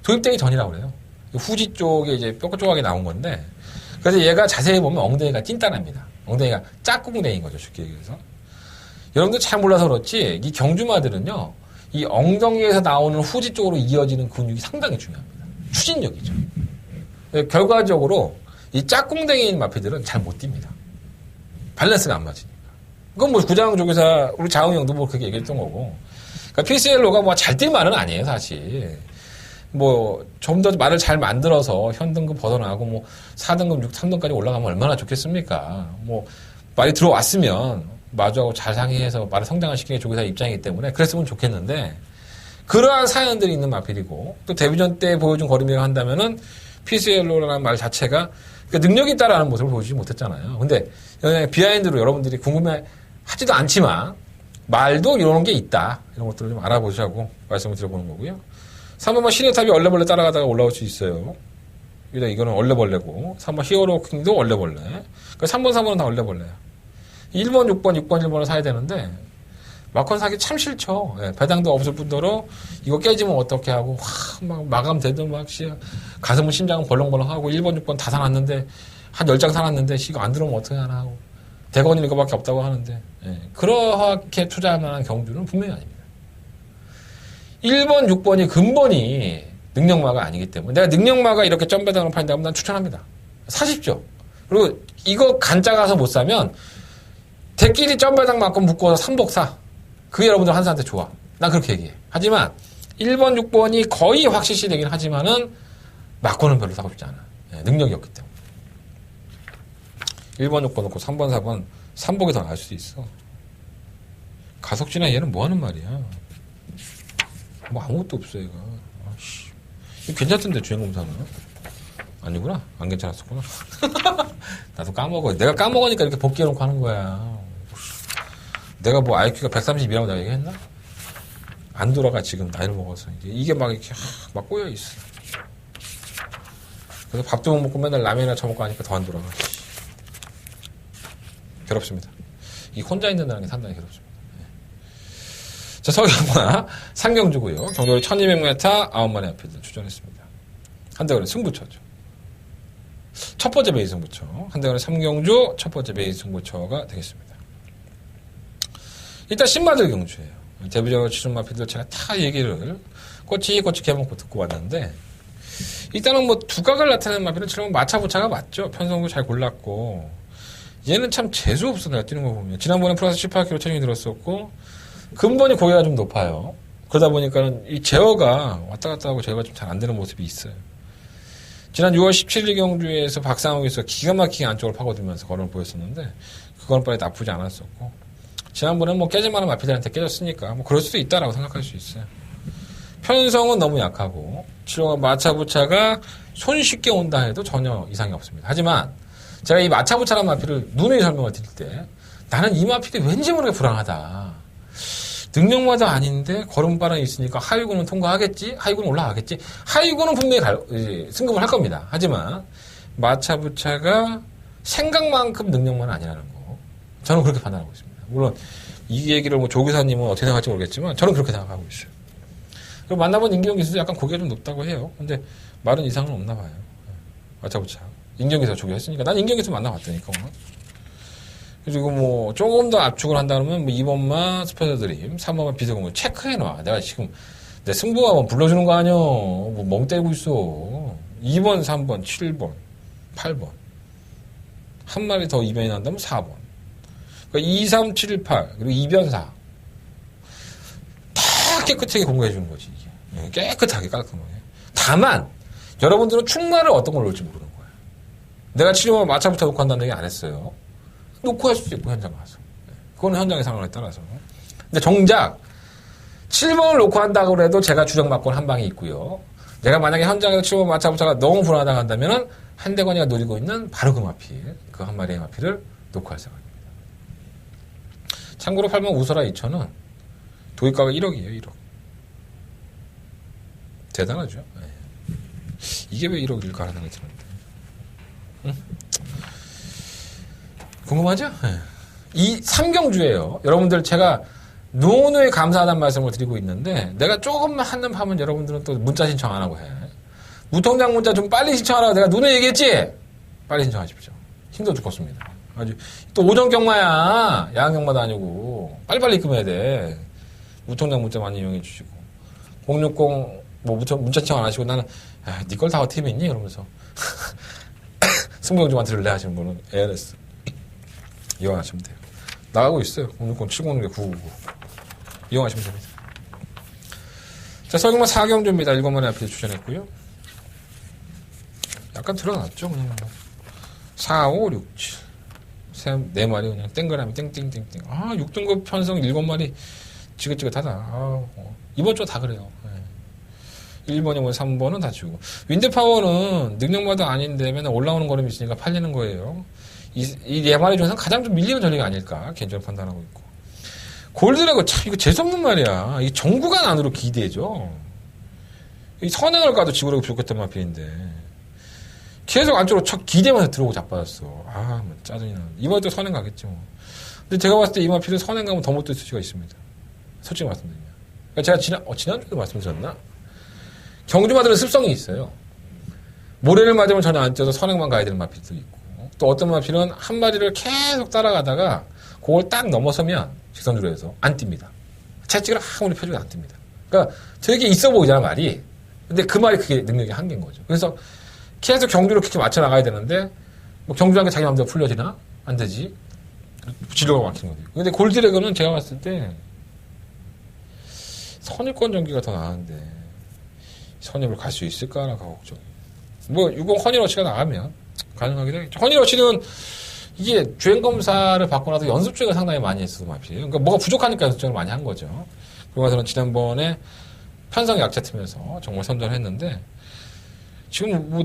도입되기 전이라고 그래요. 후지 쪽에 이제 뼈 조각이 나온 건데 그래서 얘가 자세히 보면 엉덩이가 찐따납니다. 엉덩이가 짝꿍댕이인 거죠. 쉽게 얘기해서. 여러분들 잘 몰라서 그렇지 이 경주마들은요. 이 엉덩이에서 나오는 후지 쪽으로 이어지는 근육이 상당히 중요합니다. 추진력이죠. 결과적으로 이 짝꿍댕이인 마피들은 잘 못 뜁니다. 밸런스가 안 맞으니까. 그건 뭐 구자영 조교사 우리 자흥이 형도 뭐 그렇게 얘기했던 거고. 그러니까 PCL로가 뭐 잘 뛸 말은 아니에요, 사실. 뭐 좀 더 말을 잘 만들어서 현등급 벗어나고 뭐 4등급, 6, 3등까지 올라가면 얼마나 좋겠습니까? 뭐 말이 들어왔으면 마주하고 잘 상의해서 말을 성장을 시키는 게 조교사의 입장이기 때문에 그랬으면 좋겠는데 그러한 사연들이 있는 마필이고 또 데뷔전 때 보여준 걸음이라 한다면은 PCL로라는 말 자체가 그러니까 능력이 있다라는 모습을 보여주지 못했잖아요. 근데 비하인드로 여러분들이 궁금해하지도 않지만 말도 이런 게 있다. 이런 것들을 좀 알아보자고 말씀을 드려보는 거고요. 3번만 시네탑이 얼레벌레 따라가다가 올라올 수 있어요. 일단 이거는 얼레벌레고 3번 히어로킹도 얼레벌레. 그러니까 3번, 4번은 다 얼레벌레야. 1번, 6번, 6번, 1번을 사야 되는데 마컨 사기 참 싫죠. 배당도 없을 뿐더러 이거 깨지면 어떻게 하고 막 마감되든 막 가슴은 심장은 벌렁벌렁하고 1번, 6번 다 사놨는데 한 10장 사놨는데 이거 안 들어오면 어떻게 하나 하고 대건이 이거밖에 없다고 하는데 그렇게 투자할 만한 경주는 분명히 아닙니다. 1번, 6번이 근본이 능력마가 아니기 때문에 내가 능력마가 이렇게 점배당을 판다면 난 추천합니다. 사십시오. 그리고 이거 간짜 가서 못 사면 대끼리 점배당만큼 묶어서 3복 사. 그게 여러분들 한사한테 좋아. 난 그렇게 얘기해. 하지만 1번, 6번이 거의 확실시 되긴 하지만은 맞고는 별로 사고 싶지 않아. 능력이 없기 때문에. 1번, 6번 놓고 3번, 4번 3복이 더 나을 수도 있어. 가석진아 얘는 뭐 하는 말이야. 뭐 아무것도 없어 얘가. 아씨. 이거 괜찮던데 주행검사는. 아니구나. 안 괜찮았었구나. 나도 까먹어. 내가 까먹으니까 이렇게 복귀해놓고 하는 거야. 내가 뭐 IQ가 132라고 내가 얘기했나? 안 돌아가 지금 나이를 먹어서. 이게 막 이렇게 막 꼬여있어. 그래서 밥도 못 먹고 맨날 라면이나 처먹고 하니까 더 안 돌아가. 괴롭습니다. 이 혼자 있는다는 게 상당히 괴롭습니다. 자, 서경화 상경주고요. 경주거리 1200m 9마리 앞에들 출전했습니다. 한대거리 승부처죠. 첫 번째 베이스 승부처. 한대거리 3경주 첫 번째 베이스 승부처가 되겠습니다. 일단 신마들 경주예요. 데뷔전을 치른 마피들 제가 다 얘기를 꼬치꼬치 개먹고 듣고 왔는데 일단은 뭐 두각을 나타내는 마피는 치려면 마차부차가 맞죠. 편성도 잘 골랐고 얘는 참 재수없어 내가 뛰는 거 보면. 지난번에 플러스 18kg 체중이 들었었고 근본이 고개가 좀 높아요. 그러다 보니까는 이 제어가 왔다 갔다 하고 제어가 좀 잘 안 되는 모습이 있어요. 지난 6월 17일 경주에서 박상욱에서 기가 막히게 안쪽을 파고들면서 걸음을 보였었는데 그건 빨리 나쁘지 않았었고 지난번에 뭐 깨질만한 마피들한테 깨졌으니까 뭐 그럴 수도 있다라고 생각할 수 있어요. 편성은 너무 약하고 치료가 마차부차가 손쉽게 온다 해도 전혀 이상이 없습니다. 하지만 제가 이 마차부차라는 마피를 누누이 설명을 드릴 때 나는 이 마피가 왠지 모르게 불안하다. 능력마다 아닌데 걸음바람이 있으니까 하위군은 통과하겠지? 하위군은 올라가겠지? 하위군은 분명히 승급을 할 겁니다. 하지만 마차부차가 생각만큼 능력만 아니라는 거. 저는 그렇게 판단하고 있습니다. 물론 이 얘기를 뭐 조교사님은 어떻게 생각할지 모르겠지만 저는 그렇게 생각하고 있어요. 그리고 만나본 임기영 기수도 약간 고개가 좀 높다고 해요. 근데 말은 이상은 없나 봐요. 마차부차. 임기영 기수가 조교했으니까. 난 임기영 기수 만나봤다니까. 그리고 뭐 조금 더 압축을 한다면 뭐 2번만 스페셜 드림, 3번만 비서공을 체크해놔. 내가 지금 내 승부하면 불러주는 거 아니야. 뭐 멍 때리고 있어. 2번, 3번, 7번, 8번. 한 마리 더 이변이 난다면 4번. 그러니까 2, 3, 7, 8 그리고 2변 4. 다 깨끗하게 공개해 주는 거지 이게. 깨끗하게 깔끔하게. 다만 여러분들은 충마를 어떤 걸 놓을지 모르는 거예요. 내가 치료만 마차부터 놓고 한다는 얘기 안 했어요. 놓고 할 수도 있고 현장 가서. 그건 현장의 상황에 따라서. 근데 정작 7번을 놓고 한다고 해도 제가 주력맞고는 한 방이 있고요. 내가 만약에 현장에서 7번 맞차부차가 너무 불안하다 한다면은 한대건이가 노리고 있는 바로 그 마필, 그 한 마리의 마필을 놓고 할 생각입니다. 참고로 8번 우설아 2천은 도입가가 1억이에요, 1억. 대단하죠. 네. 이게 왜 1억일까 하는 생각이 드는데. 응? 궁금하죠? 네. 이 3경주예요. 여러분들 제가 노노에 감사하다는 말씀을 드리고 있는데 내가 조금만 한눈 파면 여러분들은 또 문자 신청 안 하고 해. 무통장 문자 좀 빨리 신청하라고 내가 눈에 얘기했지? 빨리 신청하십시오. 힘들어 죽겠습니다. 아주 또 오전 경마야. 야간 경마도 아니고 빨리빨리 입금해야 돼. 무통장 문자 많이 이용해 주시고 060 뭐 문자 신청 안 하시고 나는 니 걸 다 어떻게 있니? 이러면서 승부경주만 들을래 하시는 분은 ALS 이용하시면 돼요. 나가고 있어요. 060 706 999 이용하시면 됩니다. 자, 설경마 4경주입니다. 7마리 앞에 추천했고요. 약간 드러났죠. 그냥 4, 5, 6, 7 4마리 그냥 땡그라미 땡땡땡땡. 6등급 편성 7마리 지긋지긋하다. 이번 주 다 그래요. 1번이면 3번은 다 지우고. 윈드파워는 능력마다 아닌데 맨날 올라오는 걸음이 있으니까 팔리는 거예요. 이 4마리 중에서 가장 좀 밀리는 전략이 아닐까 개인적으로 판단하고 있고. 골드래곤 참 이거 재수없는 말이야. 이 정구간 안으로 기대죠. 이 선행을 가도 지구력이 부족했던 마필인데 계속 안쪽으로 척 기대면서 들어오고 자빠졌어. 뭐 짜증이 나. 이번에 또 선행 가겠지 뭐. 근데 제가 봤을 때 이 마필은 선행 가면 더 못 뜰 수가 있습니다. 솔직히 말씀드리면. 그러니까 제가 지난주에도 말씀드렸나? 경주마들은 습성이 있어요. 모래를 맞으면 전혀 안 쪄서 선행만 가야 되는 마필도 있고 또 어떤 마필은 한 마리를 계속 따라가다가 그걸 딱 넘어서면 직선주로 해서 안 뜁니다. 채찍을 아무리 펴주면 안 뜁니다. 그러니까 되게 있어 보이잖아 말이. 근데 그 말이 그게 능력의 한계인 거죠. 그래서 계속 경주를 그렇게 맞춰 나가야 되는데 뭐 경주한 게 자기 마음대로 풀려지나? 안 되지. 진로가 막히는 거죠. 근데 골드래곤은 제가 봤을 때 선입권 전기가 더 나은데 선입을 갈 수 있을까라고 걱정. 뭐 60 허니러시가 나가면 가능하긴 하겠죠. 허니러시는 이게 주행 검사를 받고 나서 연습 주행을 상당히 많이 했어도 마필이에요. 그러니까 뭐가 부족하니까 연습 주행을 많이 한 거죠. 그러고 나서는 지난번에 편성 약체 팀에서 정말 선전했는데 지금 뭐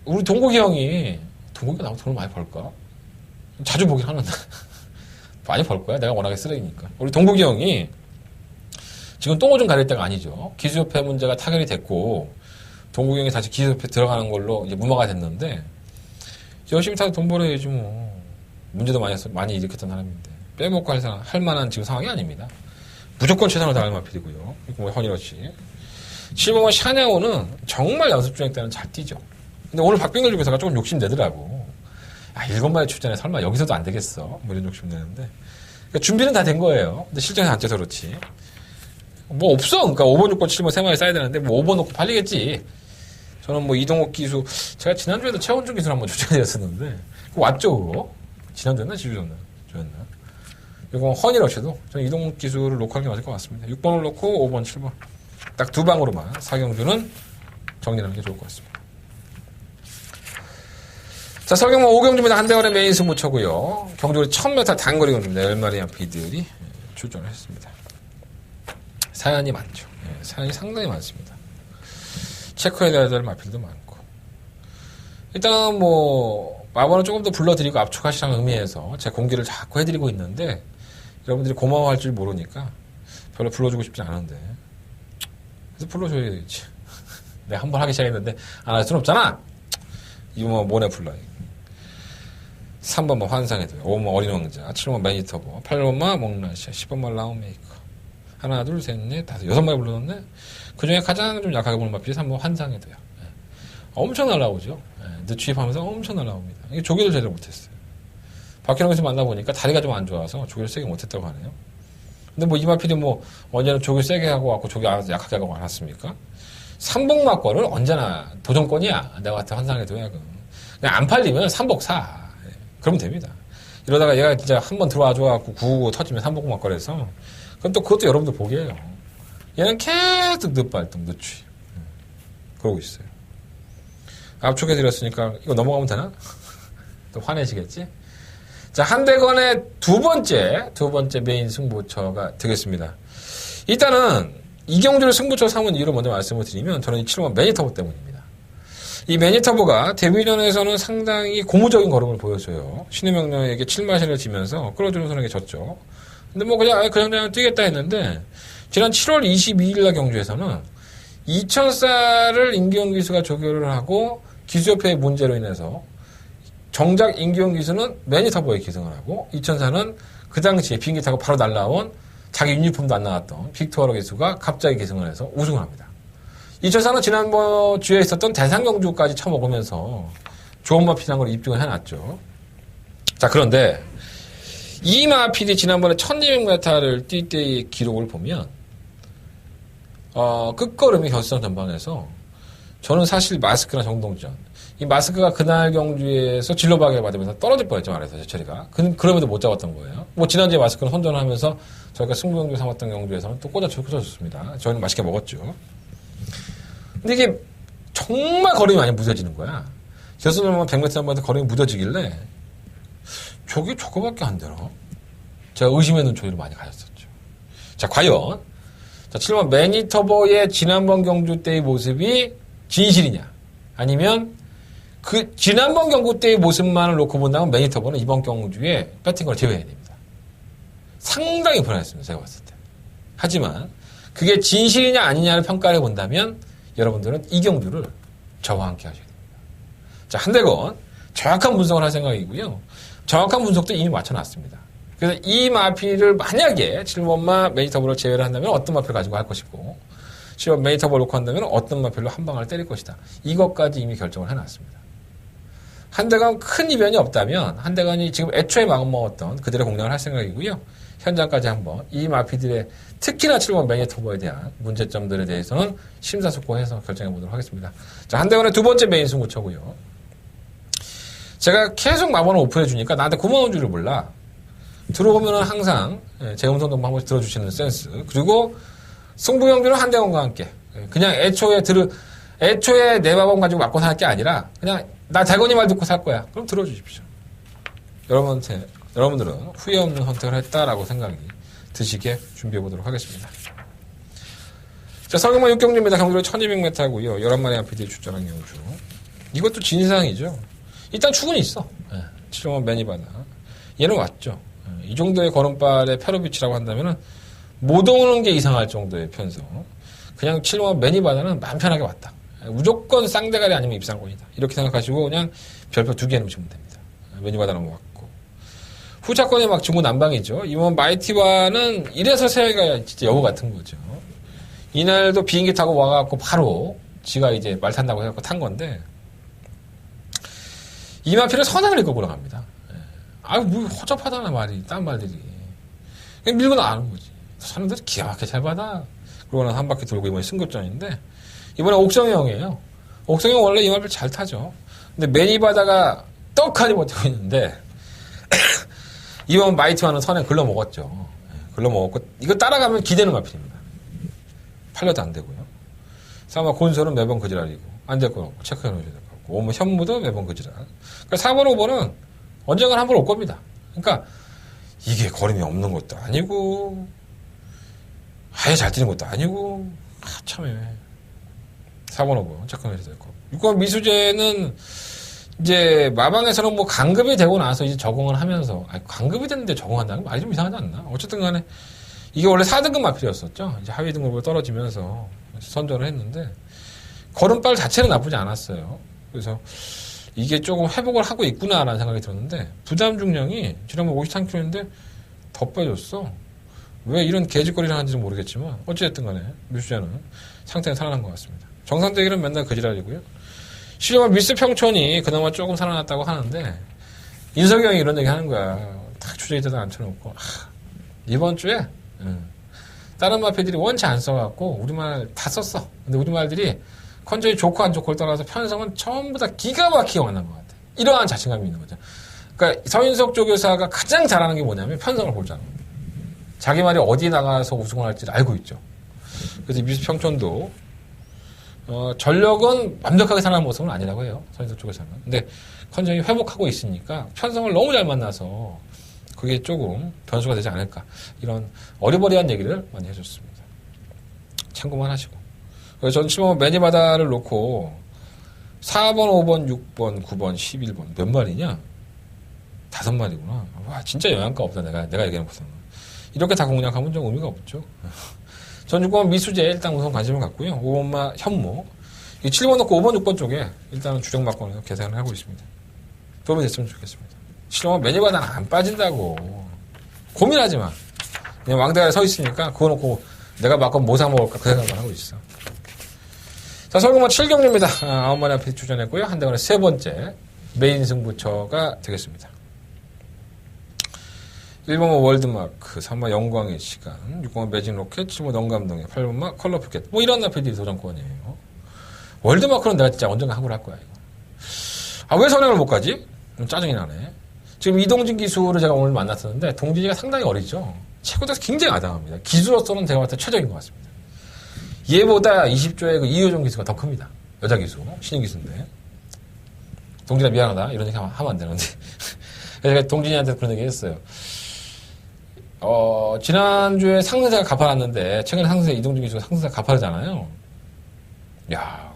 우리 동국이 형이 동국이가 나보다 돈을 많이 벌까? 자주 보긴 하는데 많이 벌 거야. 내가 워낙에 쓰레기니까. 우리 동국이 형이 지금 똥오줌 가릴 때가 아니죠. 기수협회 문제가 타결이 됐고 동국이 형이 다시 기수협회 들어가는 걸로 이제 무마가 됐는데 열심히 타서 돈 벌어야지 뭐. 문제도 많이 일으켰던 사람인데 빼먹고 할 만한 지금 상황이 아닙니다. 무조건 최선을 다할 마필이고요. 뭐 허니러시. 7번은 샤냐오는 정말 연습 주행 때는 잘 뛰죠. 근데 오늘 박빙글 중에서가 조금 욕심내더라고. 7마리 출전에 설마 여기서도 안 되겠어. 뭐 이런 욕심내는데. 그러니까 준비는 다 된 거예요. 근데 실전에 안 쪄서 그렇지. 뭐 없어. 그러니까 5번, 6번, 7번 3마리 써야 되는데 뭐 5번 놓고 팔리겠지. 저는 뭐 이동욱 기수, 제가 지난주에도 최원중 기수를 한번 추천드렸었는데 그거 왔죠 그거? 지난주였나? 지주였나? 이건 허니러시도 저는 이동욱 기수를 놓고 하는 게 맞을 것 같습니다. 6번을 놓고 5번, 7번 딱 두 방으로만 사경주는 정리하는 게 좋을 것 같습니다. 자, 설경마 5경주입니다. 한대원의 메인 승부처고요. 경주리 1000m 단거리 경주입니다. 10마리 앞이들이 출전을 했습니다. 사연이 많죠. 사연이 상당히 많습니다. 체크해야 될 마필도 많고. 일단 뭐 마번을 조금 더 불러드리고 압축하시라는 의미에서 제 공개를 자꾸 해드리고 있는데 여러분들이 고마워할 줄 모르니까 별로 불러주고 싶지 않은데 그래서 불러줘야지. 내가 한 번 하기 시작했는데 안 할 수는 없잖아. 이번 모네 불러요. 3번만 환상의 도요. 5번만 어린 왕자, 7번만 매니터보, 8번만 몽라시아, 10번만 라운메이커. 하나, 둘, 셋, 넷, 다섯, 6마리 불렀는데 그 중에 가장 좀 약하게 보는 마필이 3번 환상의 도요. 엄청 날라오죠. 늦추입하면서 엄청 날라옵니다. 이게 조기를 제대로 못했어요. 박현웅에서 만나보니까 다리가 좀 안 좋아서 조기를 세게 못했다고 하네요. 근데 뭐 이 마필이 뭐 언제는 조기 세게 하고 왔고 조기 약하게 하고 안 왔습니까? 삼복막걸을 언제나 도전권이야. 내가 같은 환상의 도야. 그냥 안 팔리면 삼복 사. 그러면 됩니다. 이러다가 얘가 진짜 한번 들어와 줘갖고 구우고 터지면 삼복막걸에서 그럼 또 그것도 여러분들 보기에요. 얘는 계속 늦발등, 늦추. 그러고 있어요. 압축해드렸으니까 이거 넘어가면 되나? 또 화내시겠지? 자, 한대건의 두 번째 메인 승부처가 되겠습니다. 일단은 이 경주를 승부처 삼은 이유를 먼저 말씀을 드리면 저는 이 7번 매니터보 때문입니다. 이 매니터보가 데뷔전에서는 상당히 고무적인 걸음을 보여줘요. 신의 명령에게 7마신을 지면서 끌어주는 선에게 졌죠. 근데 뭐 그냥 뛰겠다 했는데 지난 7월 22일 날 경주에서는 2000살을 임기용 기수가 조교를 하고 기수협회의 문제로 인해서 정작 임기용 기수는 매니터보에 기승을 하고 2000살은 그 당시에 비행기 타고 바로 날라온 자기 유니폼도 안 나왔던 빅토르 기수가 갑자기 기승을 해서 우승을 합니다. 2004는 지난번 주에 있었던 대상경주까지 쳐먹으면서 좋은 마필이라는 걸 입증을 해놨죠. 자, 그런데 이 마필이 지난번에 1200m를 뛸 때의 기록을 보면 끝걸음이 결승 전방에서 저는 사실 마스크나 정동전 이 마스크가 그날 경주에서 진로박을 받으면서 떨어질 뻔했죠. 말해서 제철이가 그럼에도 못 잡았던 거예요. 뭐 지난주에 마스크는 선전을 하면서 저희가 승부경주 삼았던 경주에서는 또 꽂아줬습니다. 저희는 맛있게 먹었죠. 근데 이게 정말 걸음이 많이 무뎌지는 거야. 결승전만 100m 전방에서 걸음이 무뎌지길래 저게 저거밖에 안 되나? 제가 의심의 눈초리를 많이 가졌었죠. 자, 과연 자, 7번 매니터보의 지난번 경주 때의 모습이 진실이냐? 아니면 그 지난번 경주 때의 모습만을 놓고 본다면 매니터보는 이번 경주에 배팅걸 제외해야 됩니다. 상당히 불안했습니다. 제가 봤을 때. 하지만 그게 진실이냐 아니냐를 평가를 본다면 여러분들은 이 경주를 저와 함께 하셔야 됩니다. 자, 한대건 정확한 분석을 할 생각이고요. 정확한 분석도 이미 맞춰놨습니다. 그래서 이 마필을 만약에 7번마 매니터볼을 제외를 한다면 어떤 마필을 가지고 할 것이고 7번 매니터볼 놓고 한다면 어떤 마필로 한 방을 때릴 것이다. 이것까지 이미 결정을 해놨습니다. 한대건 큰 이변이 없다면 한대건이 지금 애초에 마음먹었던 그들의 공략을 할 생각이고요. 현장까지 한번 이 마피들의 특히나 7번 매니터볼에 대한 문제점들에 대해서는 심사숙고해서 결정해 보도록 하겠습니다. 자, 한대건의 두 번째 메인 승부처고요. 제가 계속 마번을 오픈해 주니까 나한테 고마운 줄을 몰라. 들어오면은 항상 제 음성도 한 번씩 들어주시는 센스. 그리고 승부경주는 한대건과 함께 그냥 애초에 내 마법 가지고 맞고 살 게 아니라 그냥 나 대건이 말 듣고 살 거야. 그럼 들어주십시오. 여러분들은 후회 없는 선택을 했다라고 생각이 드시게 준비해 보도록 하겠습니다. 자, 서경만 6경주입니다. 경주로 1200m고요. 11마리 한피디에 출전한 경주. 이것도 진상이죠. 일단 축은 있어. 7번마 매니바다. 얘는 왔죠. 이 정도의 걸음발의 페로비치라고 한다면은 못 오는 게 이상할 정도의 편성. 그냥 7번마 매니바다는 마음 편하게 왔다. 무조건 쌍대가리 아니면 입상권이다. 이렇게 생각하시고 그냥 별표 2개 놓으시면 됩니다. 매니바다는 왔고. 후차권이 막 중구난방이죠. 이번 마이티와는 이래서 새해가 진짜 여우 같은 거죠. 이날도 비행기 타고 와갖고 바로 지가 이제 말 탄다고 해갖고 탄 건데 이마피를 선행을 읽고 올라갑니다. 아유, 뭐 허접하다나 말이, 딴 말들이. 그냥 밀고 나가는 거지. 사람들이 기가 막히게 잘 받아. 그러고 한 바퀴 돌고 이번에 승급전인데 이번에 옥성이 형이에요. 옥성이 형 원래 이마피를 잘 타죠. 근데 매니바다가 떡하니 버티고 있는데 이번 마이티와는 선행 글러먹었죠. 글러먹었고 이거 따라가면 기대는 마필입니다. 팔려도 안 되고요. 사마 곤솔은 매번 거지랄이고 안 될 거고 체크해 놓으셔야 될 거고 오면 현무도 매번 거지랄. 그러니까 4번 5번은 언젠간 한 번 올 겁니다. 그러니까 이게 거림이 없는 것도 아니고 아예 잘 뛰는 것도 아니고 참해. 4번 5번 체크해 놓으셔야 될 거고 6번 미수재는 이제 마방에서는 뭐 강급이 되고 나서 이제 적응을 하면서 강급이 됐는데 적응한다는 거 말이 좀 이상하지 않나? 어쨌든 간에 이게 원래 4등급 마필이었었죠. 이제 하위 등급으로 떨어지면서 선전을 했는데 걸음발 자체는 나쁘지 않았어요. 그래서 이게 조금 회복을 하고 있구나라는 생각이 들었는데 부담 중량이 지난번 53kg인데 더 빼졌어. 왜 이런 개짓거리를 하는지는 모르겠지만 어찌됐든 간에 뮤수자는 상태는 살아난 것 같습니다. 정상대기는 맨날 거지랄이고요. 실력은 미스 평촌이 그나마 조금 살아났다고 하는데 인석이 형이 이런 얘기 하는 거야. 딱 주제에다 앉혀놓고 이번 주에 다른 마필들이 원체 안 써갖고 우리말 다 썼어. 근데 우리말들이 컨저이 좋고 안 좋고를 떠나서 편성은 전부 다 기가 막히게 만난 것 같아. 이러한 자신감이 있는 거죠. 그러니까 서인석 조교사가 가장 잘하는 게 뭐냐면 편성을 보자는 거예요. 자기 말이 어디에 나가서 우승을 할지를 알고 있죠. 그래서 미스 평촌도 전력은 완벽하게 살아난 모습은 아니라고 해요. 서인석 쪽에서는. 근데 컨저이 회복하고 있으니까 편성을 너무 잘 만나서 그게 조금 변수가 되지 않을까. 이런 어리버리한 얘기를 많이 해줬습니다. 참고만 하시고. 그래서 저는 7번 매니바다를 놓고 4번, 5번, 6번, 9번, 11번 몇 마리냐? 5마리구나. 와, 진짜 영양가 없다. 내가 얘기해놓고서는. 이렇게 다 공략하면 좀 의미가 없죠. 전 6번 미수제 일단 우선 관심을 갖고요. 5번만 현무. 이 7번 놓고 5번, 6번 쪽에 일단은 주력 막권에서 계산을 하고 있습니다. 도움이 됐으면 좋겠습니다. 7번 매니바다는 안 빠진다고. 고민하지 마. 그냥 왕대가에 서 있으니까 그거 놓고 내가 막권 뭐 사 먹을까 그 생각만 하고 있어. 자, 설공만 7경주입니다. 9마리 앞에 출전했고요. 한대관의 세 번째 메인 승부처가 되겠습니다. 1번마 월드마크, 3번 영광의 시간, 6번마 매직 로켓, 7번 영감동에, 8번마 컬러풀켓. 뭐 이런 나필들이 도전권이에요. 월드마크는 내가 진짜 언젠가 항구를 할 거야, 이거. 왜 선행을 못 가지? 짜증이 나네. 지금 이동진 기수를 제가 오늘 만났었는데, 동진이가 상당히 어리죠. 체구대에서 굉장히 아담합니다. 기수로서는 제가 봤을 때 최적인 것 같습니다. 얘보다 20조의 그 이효정 기수가 더 큽니다. 여자 기수, 신인 기수인데. 동진아 미안하다. 이런 얘기 하면 안 되는데. 그래서 제가 동진이한테 그런 얘기 했어요. 지난주에 상승세가 가파랐는데, 최근에 상승세, 이동진 기수가 상승세가 가파르잖아요. 야,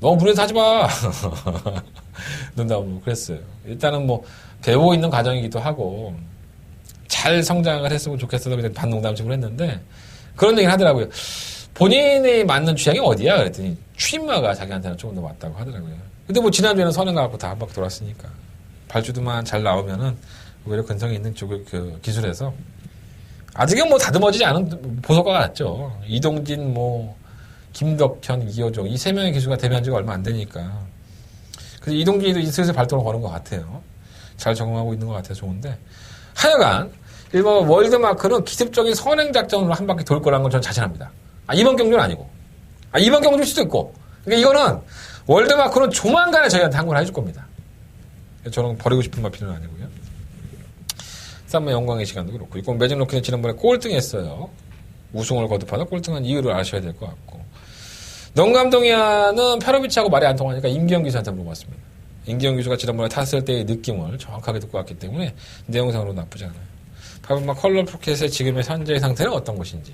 너무 무리해서 하지 마. 농담으로 그랬어요. 일단은 뭐, 배우고 있는 과정이기도 하고, 잘 성장을 했으면 좋겠어서 그냥 반농담식으로 했는데, 그런 얘기를 하더라고요. 본인이 맞는 취향이 어디야? 그랬더니, 추임마가 자기한테는 조금 더 맞다고 하더라고요. 근데 뭐, 지난주에는 선행 가갖고 다 한 바퀴 돌았으니까. 발주도만 잘 나오면은, 오히려 근성이 있는 쪽을 그 기술에서, 아직은 뭐 다듬어지지 않은 보석과 같죠. 이동진, 뭐, 김덕현, 이효종, 이 세 명의 기수가 데뷔한 지가 얼마 안 되니까. 그래서 이동진이도 슬슬 발동을 거는 것 같아요. 잘 적응하고 있는 것 같아서 좋은데. 하여간, 일본 월드마크는 기습적인 선행 작전으로 한 바퀴 돌 거라는 건 저는 자신합니다. 이번 경주는 아니고. 이번 경주일 수도 있고. 그러니까 이거는, 월드마크는 조만간에 저희한테 항구를 해줄 겁니다. 저는 버리고 싶은 마필은 아니고요. 3번 영광의 시간도 그렇고. 이건 매직 로켓은 지난번에 꼴등했어요. 우승을 거듭하다 꼴등한 이유를 아셔야 될 것 같고. 농감동이아는 페로비치하고 말이 안 통하니까 임기영 기수한테 물어봤습니다. 임기영 기수가 지난번에 탔을 때의 느낌을 정확하게 듣고 왔기 때문에 내용상으로 나쁘지 않아요. 8번마 컬러 포켓의 지금의 현재의 상태는 어떤 것인지.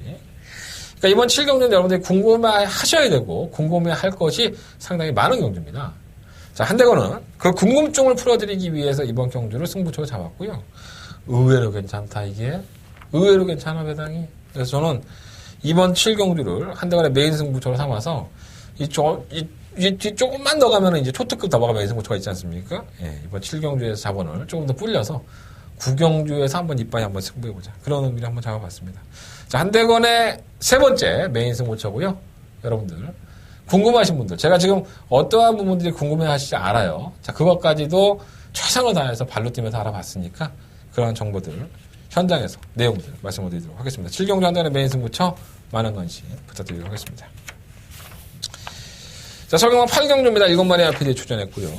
그러니까 이번 7경주는 여러분들이 궁금해 하셔야 되고 궁금해 할 것이 상당히 많은 경주입니다. 자, 한대건은 그 궁금증을 풀어드리기 위해서 이번 경주를 승부처로 잡았고요. 의외로 괜찮다, 이게. 의외로 괜찮아, 배당이. 그래서 저는 이번 7경주를 한대건의 메인 승부처로 삼아서 조금만 더 가면 이제 초특급 더버가 메인 승부처가 있지 않습니까? 예, 이번 7경주에서 자본을 조금 더 불려서 9경주에서 한번 이빨이 한번 승부해보자. 그런 의미를 한번 잡아봤습니다. 자, 한대건의 세 번째 메인 승부처고요. 여러분들. 궁금하신 분들. 제가 지금 어떠한 부분들이 궁금해 하시지 알아요. 자, 그것까지도 최선을 다해서 발로 뛰면서 알아봤으니까 그러한 정보들, 현장에서 내용들 말씀을 드리도록 하겠습니다. 7경주 한대건의 메인 승부처 많은 관심 부탁드리도록 하겠습니다. 자, 설경만 8경주입니다. 7마리 앞에 출전했고요.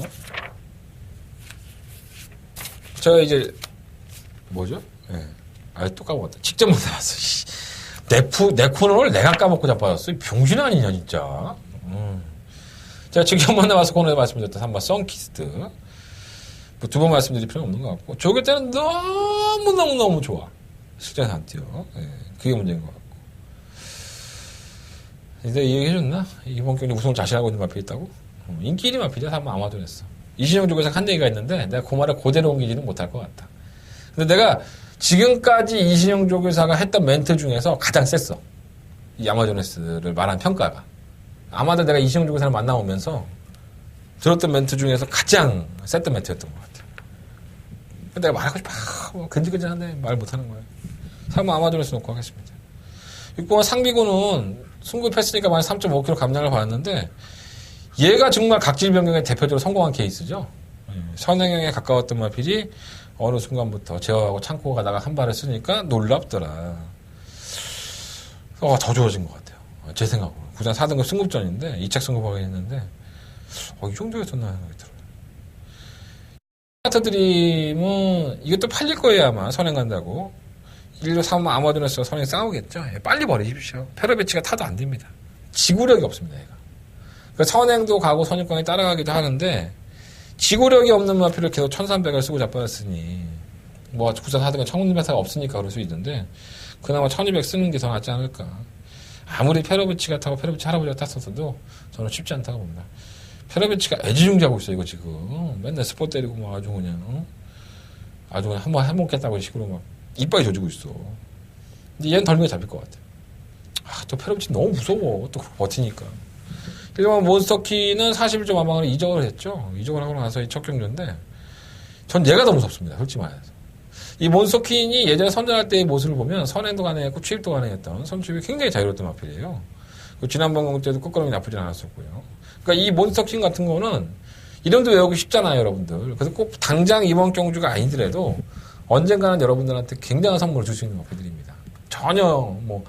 제가 이제 뭐죠? 예. 또 까먹었다. 직접 못 나왔어. 내 코너를 내가 까먹고 자빠졌어. 병신 아니냐, 진짜. 제가 직접 못 나와서 코너에 말씀드렸던 3번 썬키스트. 뭐 2번 말씀드릴 필요는 없는 것 같고. 저기 때는 너무너무 좋아. 실전에서 안 뛰어. 예. 그게 문제인 것 같고. 이제 이 얘기 해줬나? 이번 경기 우승을 자신하고 있는 마필이 있다고? 인기 1위 마필이야. 3번 아마존했어. 이신영 쪽에서 한 얘기가 있는데 내가 그 말을 그대로 옮기지는 못할 것 같다. 근데 내가 지금까지 이신영 조교사가 했던 멘트 중에서 가장 셌어. 이 아마존에스를 말한 평가가. 아마도 내가 이신영 조교사를 만나오면서 들었던 멘트 중에서 가장 셌던 멘트였던 것 같아. 근데 내가 말하고 싶어. 근질근질한데 말 못하는 거야. 3번 아마존에스 놓고 하겠습니다. 6번 상비군은 승급했으니까 만약 3.5kg 감량을 받았는데 얘가 정말 각질 변경에 대표적으로 성공한 케이스죠. 선행형에 가까웠던 마필이 어느 순간부터 제어하고 창고 가다가 한 발을 쓰니까 놀랍더라. 더 좋아진 것 같아요. 제 생각으로. 구단 4등급 승급전인데 2착 승급하긴 했는데 이 정도였었나 생각이 들어요. 스타트드림은 이것도 팔릴 거예요 아마. 선행 간다고. 1로 3번 아마존에서 선행 싸우겠죠. 빨리 버리십시오. 페로비치가 타도 안 됩니다. 지구력이 없습니다 얘가. 그러니까 선행도 가고 선입관에 따라가기도 하는데 지구력이 없는 마필을 계속 1300을 쓰고 자빠졌으니 뭐 구산 4등은 1600가 없으니까 그럴 수 있는데 그나마 1200 쓰는 게 더 낫지 않을까. 아무리 페로비치가 타고 페로비치 할아버지가 탔었어도 저는 쉽지 않다고 봅니다. 페로비치가 애지중지하고 있어 이거 지금. 맨날 스포 때리고 막 아주 그냥 아주 그냥 한번 해먹겠다고 식으로 막 이빨이 젖고 있어. 근데 얘는 덜미가 잡힐 것 같아. 또 페로비치 너무 무서워. 또 버티니까. 일본 몬스터키는 41점 마방을 이적을 했죠. 이적을 하고 나서 이 첫 경주인데 전 얘가 더 무섭습니다. 솔직히 말해서. 이 몬스터킨이 예전에 선전할 때의 모습을 보면 선행도 가능했고 취입도 가능했던 선출이 굉장히 자유로웠던 마필이에요. 지난번 경주 때도 끝걸음이 나쁘진 않았었고요. 그러니까 이 몬스터킨 같은 거는 이름도 외우기 쉽잖아요, 여러분들. 그래서 꼭 당장 이번 경주가 아니더라도 언젠가는 여러분들한테 굉장한 선물을 줄 수 있는 마필들입니다. 전혀 뭐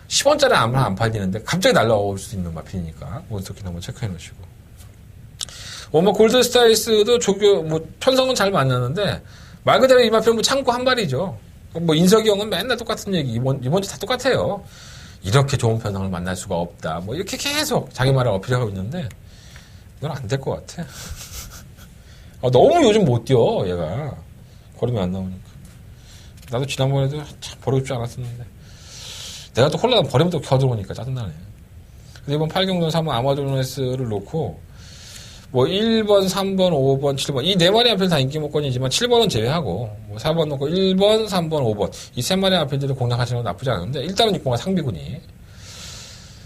10원짜리 안 팔리는데 갑자기 날라올 수 있는 마필이니까 몬스터킨 한번 체크해 놓으시고. 뭐 골드스타이스도 편성은 잘 만났는데 말 그대로 이 마필은 뭐 창고 한 발이죠. 뭐 인석이 형은 맨날 똑같은 얘기 이번 주 다 똑같아요. 이렇게 좋은 편성을 만날 수가 없다. 뭐 이렇게 계속 자기 말을 어필하고 있는데 이건 안 될 것 같아. 너무 요즘 못 뛰어 얘가. 걸음이 안 나오니까. 나도 지난번에도 참 버리고 싶지 않았었는데 내가 또 홀라당 버리면 또 겨들어오니까 짜증나네. 근데 이번 8경전 3번 아마존에스를 놓고 뭐 1번, 3번, 5번, 7번 이 네 마리 앞에 다 인기 목권이지만 7번은 제외하고 뭐 4번 놓고 1번, 3번, 5번 이 세 마리 앞에들을 공략하시는 건 나쁘지 않은데 일단은 6번가 상비군이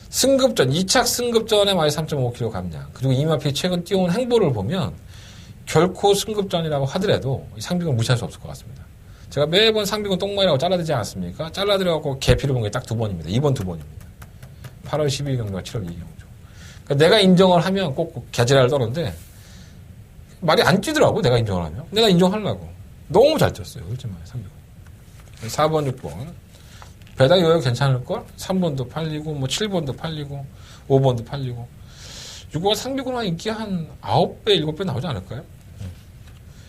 승급전 2착 승급전에 마이 3.5kg 감량 그리고 이 마필이 최근 띄워온 행보를 보면 결코 승급전이라고 하더라도 이 상비군을 무시할 수 없을 것 같습니다. 제가 매번 상비군 똥마이라고 잘라드리지 않았습니까? 잘라드려갖고 개피를 본 게 딱 2번입니다. 2번 2번입니다. 8월 12일 경주와 7월 2일 경주. 그러니까 내가 인정을 하면 꼭 개지랄을 떠는데 말이 안 뛰더라고 내가 인정을 하면. 내가 인정하려고. 너무 잘 뛰었어요. 솔직히 말해 상비군. 4번 6번 배당 여유 괜찮을걸? 3번도 팔리고 뭐 7번도 팔리고 5번도 팔리고 6번 상비군은 인기 한 9배 7배 나오지 않을까요?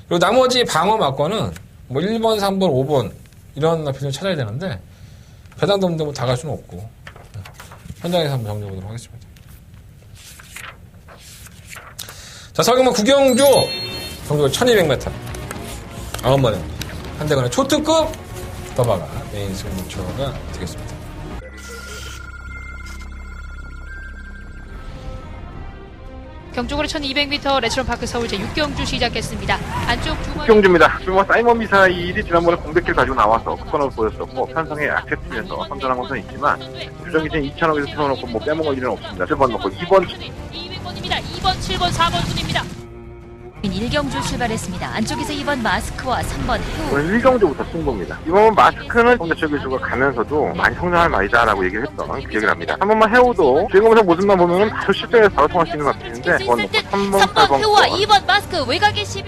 그리고 나머지 방어 막권은 뭐 1번 3번 5번 이런 나필을 찾아야 되는데 배당도 없는데 뭐 다 갈 수는 없고 현장에서 한번 정리해보도록 하겠습니다. 자, 서경마 구경주 경주가 1200m 9번에 한대건의 초특급 더바가 메인 승부처가 되겠습니다. 경주거리 1200m 레츠론 파크 서울 제6경주 시작했습니다. 안쪽 두 번. 경주입니다. 뭐 사이먼 미사일이 지난번에 공백기를 가지고 나와서 끝번을 보였었고 편성에 약했으면서 선전한 것은 있지만 규정이 된 2,000억에서 태워놓고 뭐 빼먹을 일은 없습니다. 7번 놓고 2번 200번입니다. 2번, 7번, 4번 순입니다. 1경주 출발했습니다. 안쪽에서 2번 마스크와 3번 해우. 오늘 1경주부터 승부입니다. 이번 마스크는 홍대철 교수가 가면서도 많이 성장할 말이다라고 얘기를 했던 기억이 납니다. 한 번만 해오도 주인공에서 모습만 보면은 바로 실전에서 바로 통할 수 있는 마스크인데 3번 3번 해우와 2번 마스크 외곽의 10.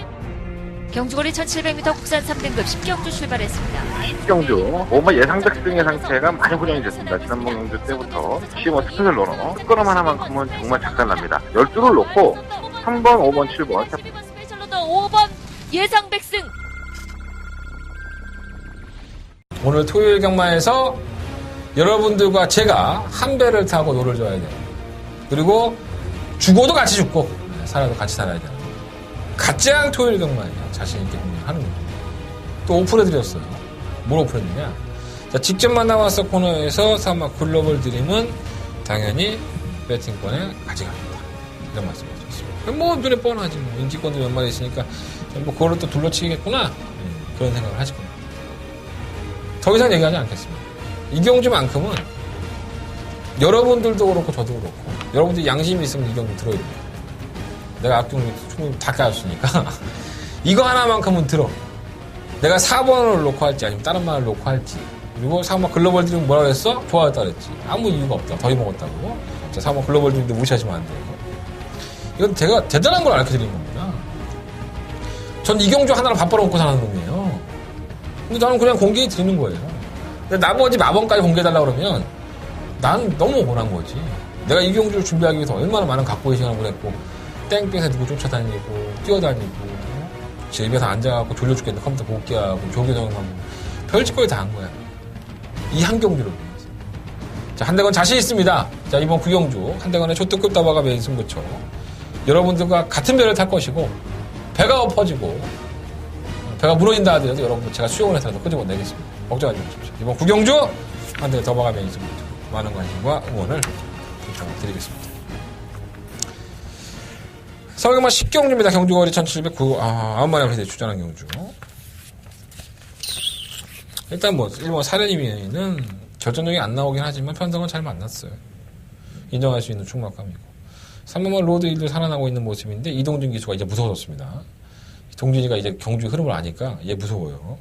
경주거리 1700m 국산 3등급 10경주 출발했습니다. 10경주 뭔가 예상적 승의 상태가 많이 고정이 됐습니다. 지난번 경주 때부터 시모 스페셜 러너 끝걸음 하나만큼은 정말 작살납니다. 12를 놓고 3번, 5번, 7번 스페셜 러너 5번 예상 백승. 오늘 토요일 경마에서 여러분들과 제가 한 배를 타고 노를 져야 돼요. 그리고 죽어도 같이 죽고 살아도 같이 살아야 돼요. 가장 토요일 경마예요. 자신있게 하는 겁니다. 또 오픈해드렸어요. 뭘 오픈했느냐? 자, 직접 만나봤어 코너에서 사마 글로벌 드림은 당연히 배팅권에 가져갑니다. 이런 말씀을 드렸습니다. 뭐 눈에 뻔하지 뭐 인기권도 몇 마리 있으니까 뭐 그걸로 또 둘러치겠구나 그런 생각을 하실 겁니다. 더 이상 얘기하지 않겠습니다. 이 경주만큼은 여러분들도 그렇고 저도 그렇고 여러분들이 양심이 있으면 이 경주 들어야 됩니다. 내가 악동이 충분히 다 까였으니까 이거 하나만큼은 들어. 내가 4번을 놓고 할지 아니면 다른 말을 놓고 할지 그리고 3번 글로벌 드림 뭐라고 했어? 좋아했다 그랬지. 아무 이유가 없다. 더위 먹었다고. 자, 3번 글로벌 드림도 무시하시면 안 돼요. 이건 제가 대단한 걸 알려드리는 겁니다. 전 이경주 하나로 밥 벌어먹고 사는 놈이에요. 근데 저는 그냥 공개해 드리는 거예요. 근데 나머지 마번까지 공개해달라고 그러면 난 너무 억울한 거지. 내가 이경주를 준비하기 위해서 얼마나 많은 각고의 시간을 보냈고 땡땡에서 누구 쫓아다니고 뛰어다니고 집에서 앉아갖고 졸려 죽겠는데 컴퓨터 복귀하고 조교정하고 별짓거리 다 한 거야. 이 한 경주를 위해서. 자, 한대건 자신 있습니다. 자, 이번 구경주 한대건의 초특급 더바가 메인 승부처. 여러분들과 같은 배를 탈 것이고 배가 엎어지고 배가 무너진다 하더라도 여러분들 제가 수용을 해서라도 끄집어내겠습니다. 걱정하지 마십시오. 이번 구경주 한대건 더바가 메인 승부처. 많은 관심과 응원을 부탁드리겠습니다. 서울경마 10경주입니다. 경주거리 1709, 9마리 앞에 출전한 경주. 일단 뭐, 일본 사려니미는 결정력이 안 나오긴 하지만 편성은 잘 만났어요. 인정할 수 있는 충막감이고. 3번만 로드 1도 살아나고 있는 모습인데, 이동준 기수가 이제 무서워졌습니다. 동준이가 이제 경주의 흐름을 아니까 얘 무서워요.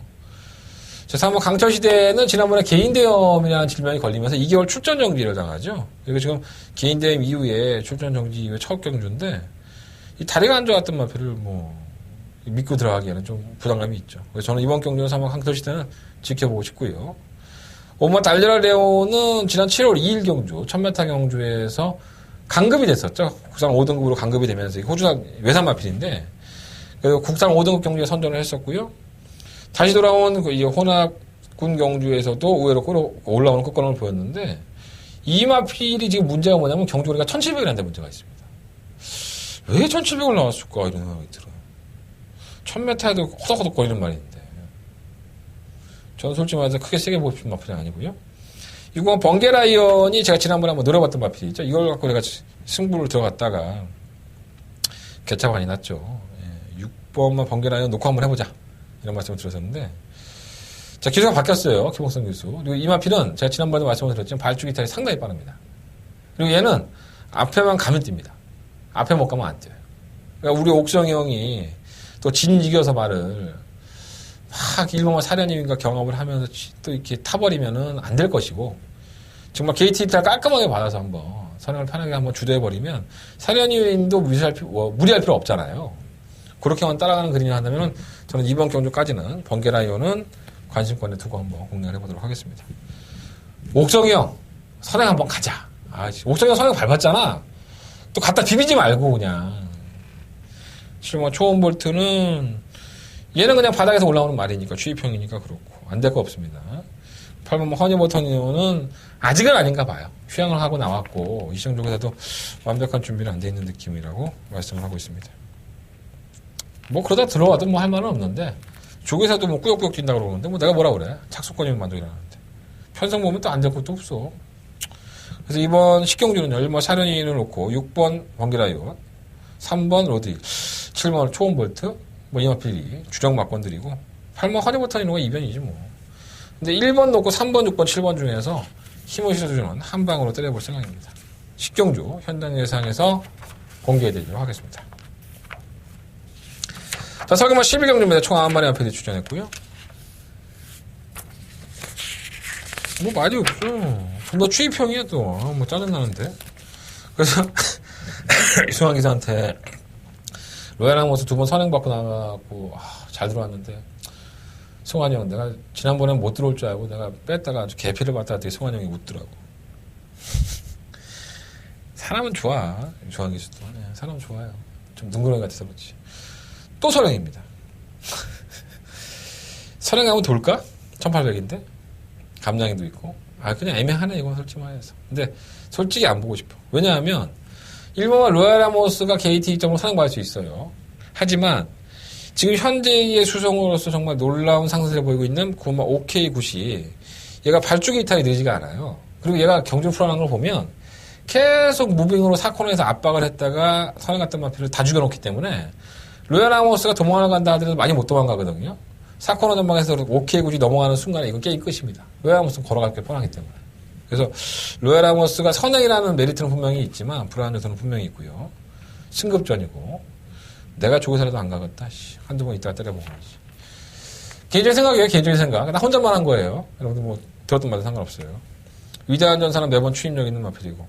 자, 3번 강철시대는 지난번에 개인대염이라는 질병이 걸리면서 2개월 출전 정지를 당하죠. 그리고 지금 개인대염 이후에 출전 정지 이후에 첫 경주인데, 이 다리가 안 좋았던 마표를 뭐, 믿고 들어가기에는 좀 부담감이 있죠. 그래서 저는 이번 경주는 3번 강철시대는 지켜보고 싶고요. 5번 달려라 레오는 지난 7월 2일 경주, 1000m 경주에서 강급이 됐었죠. 국산 5등급으로 강급이 되면서 호주산 외산 마필인데, 그리고 국산 5등급 경주에 선전을 했었고요. 다시 돌아온 이 혼합군 경주에서도 의외로 올라오는 끝걸음을 보였는데, 이 마필이 지금 문제가 뭐냐면 경주거리가 1700이라는 문제가 있습니다. 왜 1700을 나왔을까? 이런 생각이 들어요. 1000m에도 허덕허덕거리는 말인데. 저는 솔직히 말해서 크게 세게 보고 싶은 마필이 아니고요. 이건 번개라이언이 제가 지난번에 한번 노려봤던 마필이죠. 이걸 갖고 내가 승부를 들어갔다가 개차가 많이 났죠. 6번만 번개라이언 놓고 한번 해보자. 이런 말씀을 드렸었는데. 자, 기수가 바뀌었어요. 김홍성 기수. 그리고 이 마필은 제가 지난번에 말씀을 드렸지만 발주기 이탈이 상당히 빠릅니다. 그리고 얘는 앞에만 가면 뜁니다. 앞에 못 가면 안 뛰어요. 그러니까 우리 옥성이 형이 또 진 이겨서 말을 막 일본과 사려님과 경험을 하면서 또 이렇게 타버리면은 안 될 것이고, 정말 게이트 이탈 깔끔하게 받아서 한번 선행을 편하게 한번 주도해버리면 사려님도 무리할 필요 없잖아요. 그렇게만 따라가는 그림을 한다면은 저는 이번 경주까지는 번개라이온은 관심권에 두고 한번 공략을 해보도록 하겠습니다. 옥성이 형 선행 한번 가자. 옥성이 형 선행 밟았잖아. 또 갖다 비비지 말고 그냥. 7번 초원볼트는 얘는 그냥 바닥에서 올라오는 말이니까 추입형이니까 그렇고 안 될 거 없습니다. 8번 허니버터니오는 아직은 아닌가 봐요. 휴양을 하고 나왔고 이 시장 쪽에서도 완벽한 준비는 안 돼 있는 느낌이라고 말씀을 하고 있습니다. 뭐 그러다 들어와도 뭐 할 말은 없는데 조교사도 뭐 꾸역꾸역 뛴다고 그러는데 뭐 내가 뭐라 그래. 착수권이면 만족이라는데 편성 보면 또 안 될 것도 없어. 그래서 이번 식경주는요. 1번 사려니를 놓고 6번 번개라이온, 3번 로드, 7번 초원볼트, 뭐 이마필이 주력 막건드리고 8번 허니버터니노가 이변이지 뭐. 근데 1번 놓고 3번, 6번, 7번 중에서 힘을 실어주는 한 방으로 때려볼 생각입니다. 식경주 현단 예상에서 공개해드리도록 하겠습니다. 자, 서울경마 11경주입니다. 총 9마리 앞에 출전했고요. 뭐 말이 없어. 너 추입형이야 또. 뭐 짜증나는데. 그래서 이승환 기사한테 로얄항모스 2번 선행받고 나가고 잘 들어왔는데 승환이 형 내가 지난번엔 못 들어올 줄 알고 내가 뺐다가 아주 개피를 받다가 되게 승환이 형이 웃더라고. 사람은 좋아. 이승환 기수도. 네, 사람은 좋아요. 좀 눈구렁이 같아서 그렇지. 또 선행입니다. 선행하면 돌까? 1800인데 감량이도 있고 그냥 애매하네 이건 솔직히 말해서. 근데 솔직히 안 보고 싶어. 왜냐하면 일본과 로얄하모스가 KT 입장으로 선행받을 수 있어요. 하지만 지금 현재의 수성으로서 정말 놀라운 상승세를 보이고 있는 구마 OK9시 얘가 발주기 이탈이 느리지가 않아요. 그리고 얘가 경주 풀어난 걸 보면 계속 무빙으로 4코너에서 압박을 했다가 선행갔던 마피를 다 죽여놓기 때문에 로얄하모스가 도망을 간다 하더라도 많이 못 도망가거든요. 4코너 전방에서 OK9시 넘어가는 순간에 이건 게임 끝입니다. 로얄하모스는 걸어갈 게 뻔하기 때문에. 그래서 로얄하모스가 선행이라는 메리트는 분명히 있지만 불안한 요소는 분명히 있고요. 승급전이고 내가 조교사라도 안 가겠다. 한두 번 있다가 때려보고 개인적인 생각이에요. 개인적인 생각. 나 혼자만 한 거예요. 여러분들 뭐 들었던 말도 상관없어요. 위대한 전사는 매번 추임력 있는 마필이고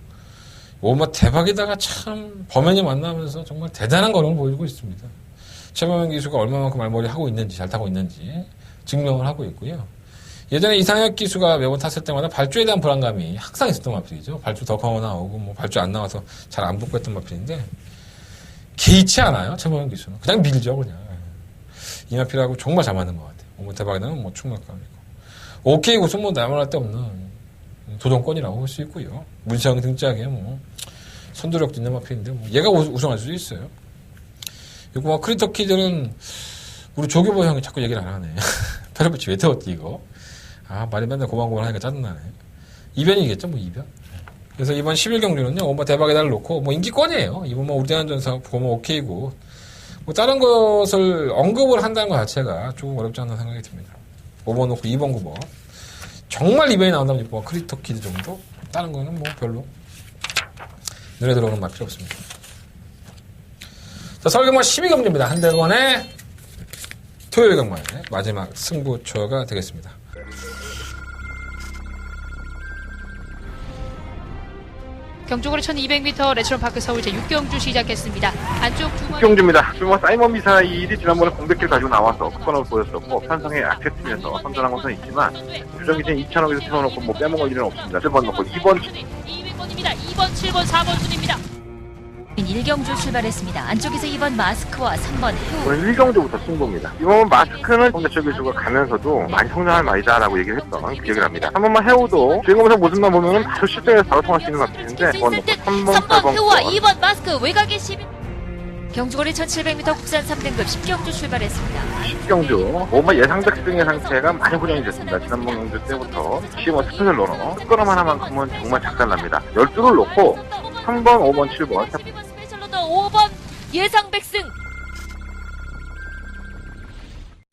뭐 대박이다가 참 범인이 만나면서 정말 대단한 걸음을 보여주고 있습니다. 최범현 기수가 얼마만큼 말머리 하고 있는지 잘 타고 있는지 증명을 하고 있고요. 예전에 이상혁 기수가 매번 탔을 때마다 발주에 대한 불안감이 항상 있었던 마필이죠. 발주 더 강화 나오고 뭐 발주 안 나와서 잘 안 붙고 했던 마필인데 개의치 않아요. 최범현 기수는 그냥 밀죠 그냥. 이 마필하고 정말 잘 맞는 것 같아요. 뭐 대박이다는 뭐 충격감이고. OK 구수 뭐 나무랄 데 없는 도전권이라고 볼 수 있고요. 문시영 등짝에 뭐 선두력도 있는 마필인데 뭐 얘가 우승할 수도 있어요. 그리고 뭐 크리터 키들은 우리 조교보 형이 자꾸 얘기를 안 하네. 페르비치 왜 태웠지 이거? 말이 맨날 고만고만 하니까 짜증나네. 이변이겠죠, 뭐 이변. 그래서 이번 11경주는요, 뭐 대박에다를 놓고, 뭐 인기권이에요. 이번 뭐 우대한전사 보면 오케이고, 뭐 다른 것을 언급을 한다는 것 자체가 조금 어렵지 않나 생각이 듭니다. 5번 놓고 2번 9번. 정말 이변이 나온다면 뭐 크리스토 키드 정도? 다른 거는 뭐 별로 눈에 들어오는 맛 필요 없습니다. 자, 서울 경마 12경주입니다. 한대건의 토요일 경마의 마지막 승부처가 되겠습니다. 경주거리 1200m 레츠론 파크 서울 제6경주 시작했습니다. 안쪽 두 마리 경주입니다. 뭐 사이먼 미사일이 지난번에 공백기를 가지고 나와서 특권을 보였었고 편성에 악세팀에서 선전한 것은 있지만 주정기진 2,000억에서 태워놓고 뭐 빼먹을 일은 없습니다. 1번 넣고 2번 200번입니다. 2번, 7번, 4번 순입니다. 1경주 출발했습니다. 안쪽에서 2번 마스크와 3번 해우. 오늘 1경주부터 승부입니다. 이번 마스크는 홍대철 교수가 가면서도 많이 성장할 말이다라고 얘기를 했던 기억이 납니다. 한 번만 해오도 주인공에서 모습만 보면은 바로 실제로 바로 통할 수 있는 것 같은데 3번 해우와 2번 마스크 외곽의 12. 경주거리 1700m 국산 3등급 10경주 출발했습니다. 10경주 뭔가 예상적 승의 상태가 많이 고정이 됐습니다. 지난번 경주 때부터 시뭐 스페셜 러너 특권함 하나만큼은 정말 작살납니다. 12를 놓고 3번, 5번, 7번 스페셜로더 5번 예상 백승.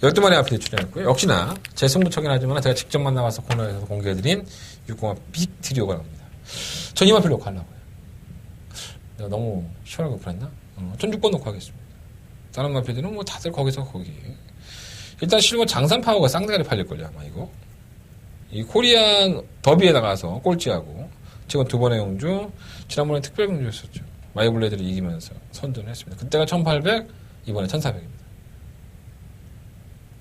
12마리 앞에 출연했고요. 역시나 제 승부처긴 하지만 제가 직접 만나봐서 코너에서 공개해드린 6공화 빅트리오가 나옵니다. 전 이만 필요 하려고요. 내가 너무 시원하게 오픈했나? 전 6번 놓고 하겠습니다. 다른 마피들은 뭐 다들 거기서 거기. 일단 실버 장산 파워가 쌍대가리 팔릴걸요, 아마 이거. 이 코리안 더비에 나가서 꼴찌하고, 지금 두 번의 경주, 지난번에 특별 경주였었죠. 마이블레드를 이기면서 선전을 했습니다. 그때가 1800, 이번에 1400입니다.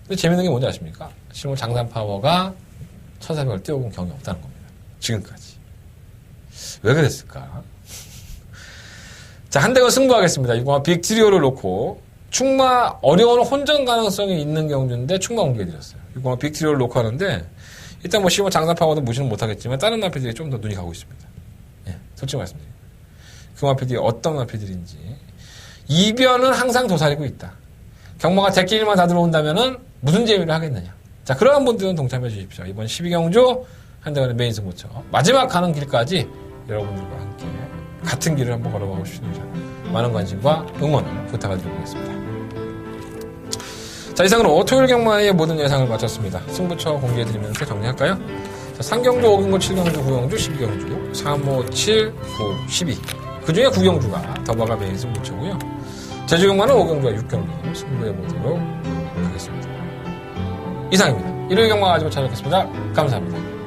근데 재밌는 게 뭔지 아십니까? 실버 장산 파워가 1400을 띄워본 경험이 없다는 겁니다. 지금까지. 왜 그랬을까? 자, 한 대건 승부하겠습니다. 이거 빅트리오를 놓고 충마 어려운 혼전 가능성이 있는 경주인데 충마 공개해드렸어요. 이거 빅트리오를 놓고 하는데 일단 뭐 시험 장사파고도 무시는 못하겠지만 다른 마피들이 좀 더 눈이 가고 있습니다. 예, 솔직히 말씀드립니다. 그 마피들이 어떤 마피들인지 이변은 항상 도사리고 있다. 경마가 대끼리만 다 들어온다면은 무슨 재미를 하겠느냐. 자, 그러한 분들은 동참해 주십시오. 이번 12경주 한 대건의 메인 승부처 마지막 가는 길까지 여러분들과 함께 같은 길을 한번 걸어보고 싶습니다. 많은 관심과 응원을 부탁을 드리겠습니다. 자, 이상으로 토요일 경마의 모든 예상을 마쳤습니다. 승부처 공개해드리면서 정리할까요? 자, 3경주, 5경주, 7경주, 9경주, 12경주, 3, 5, 7, 9, 12. 그 중에 9경주가 더바가 메인 승부처고요. 제주 경마는 5경주와 6경주 승부해보도록 하겠습니다. 이상입니다. 일요일 경마 가지고 찾아뵙겠습니다. 감사합니다.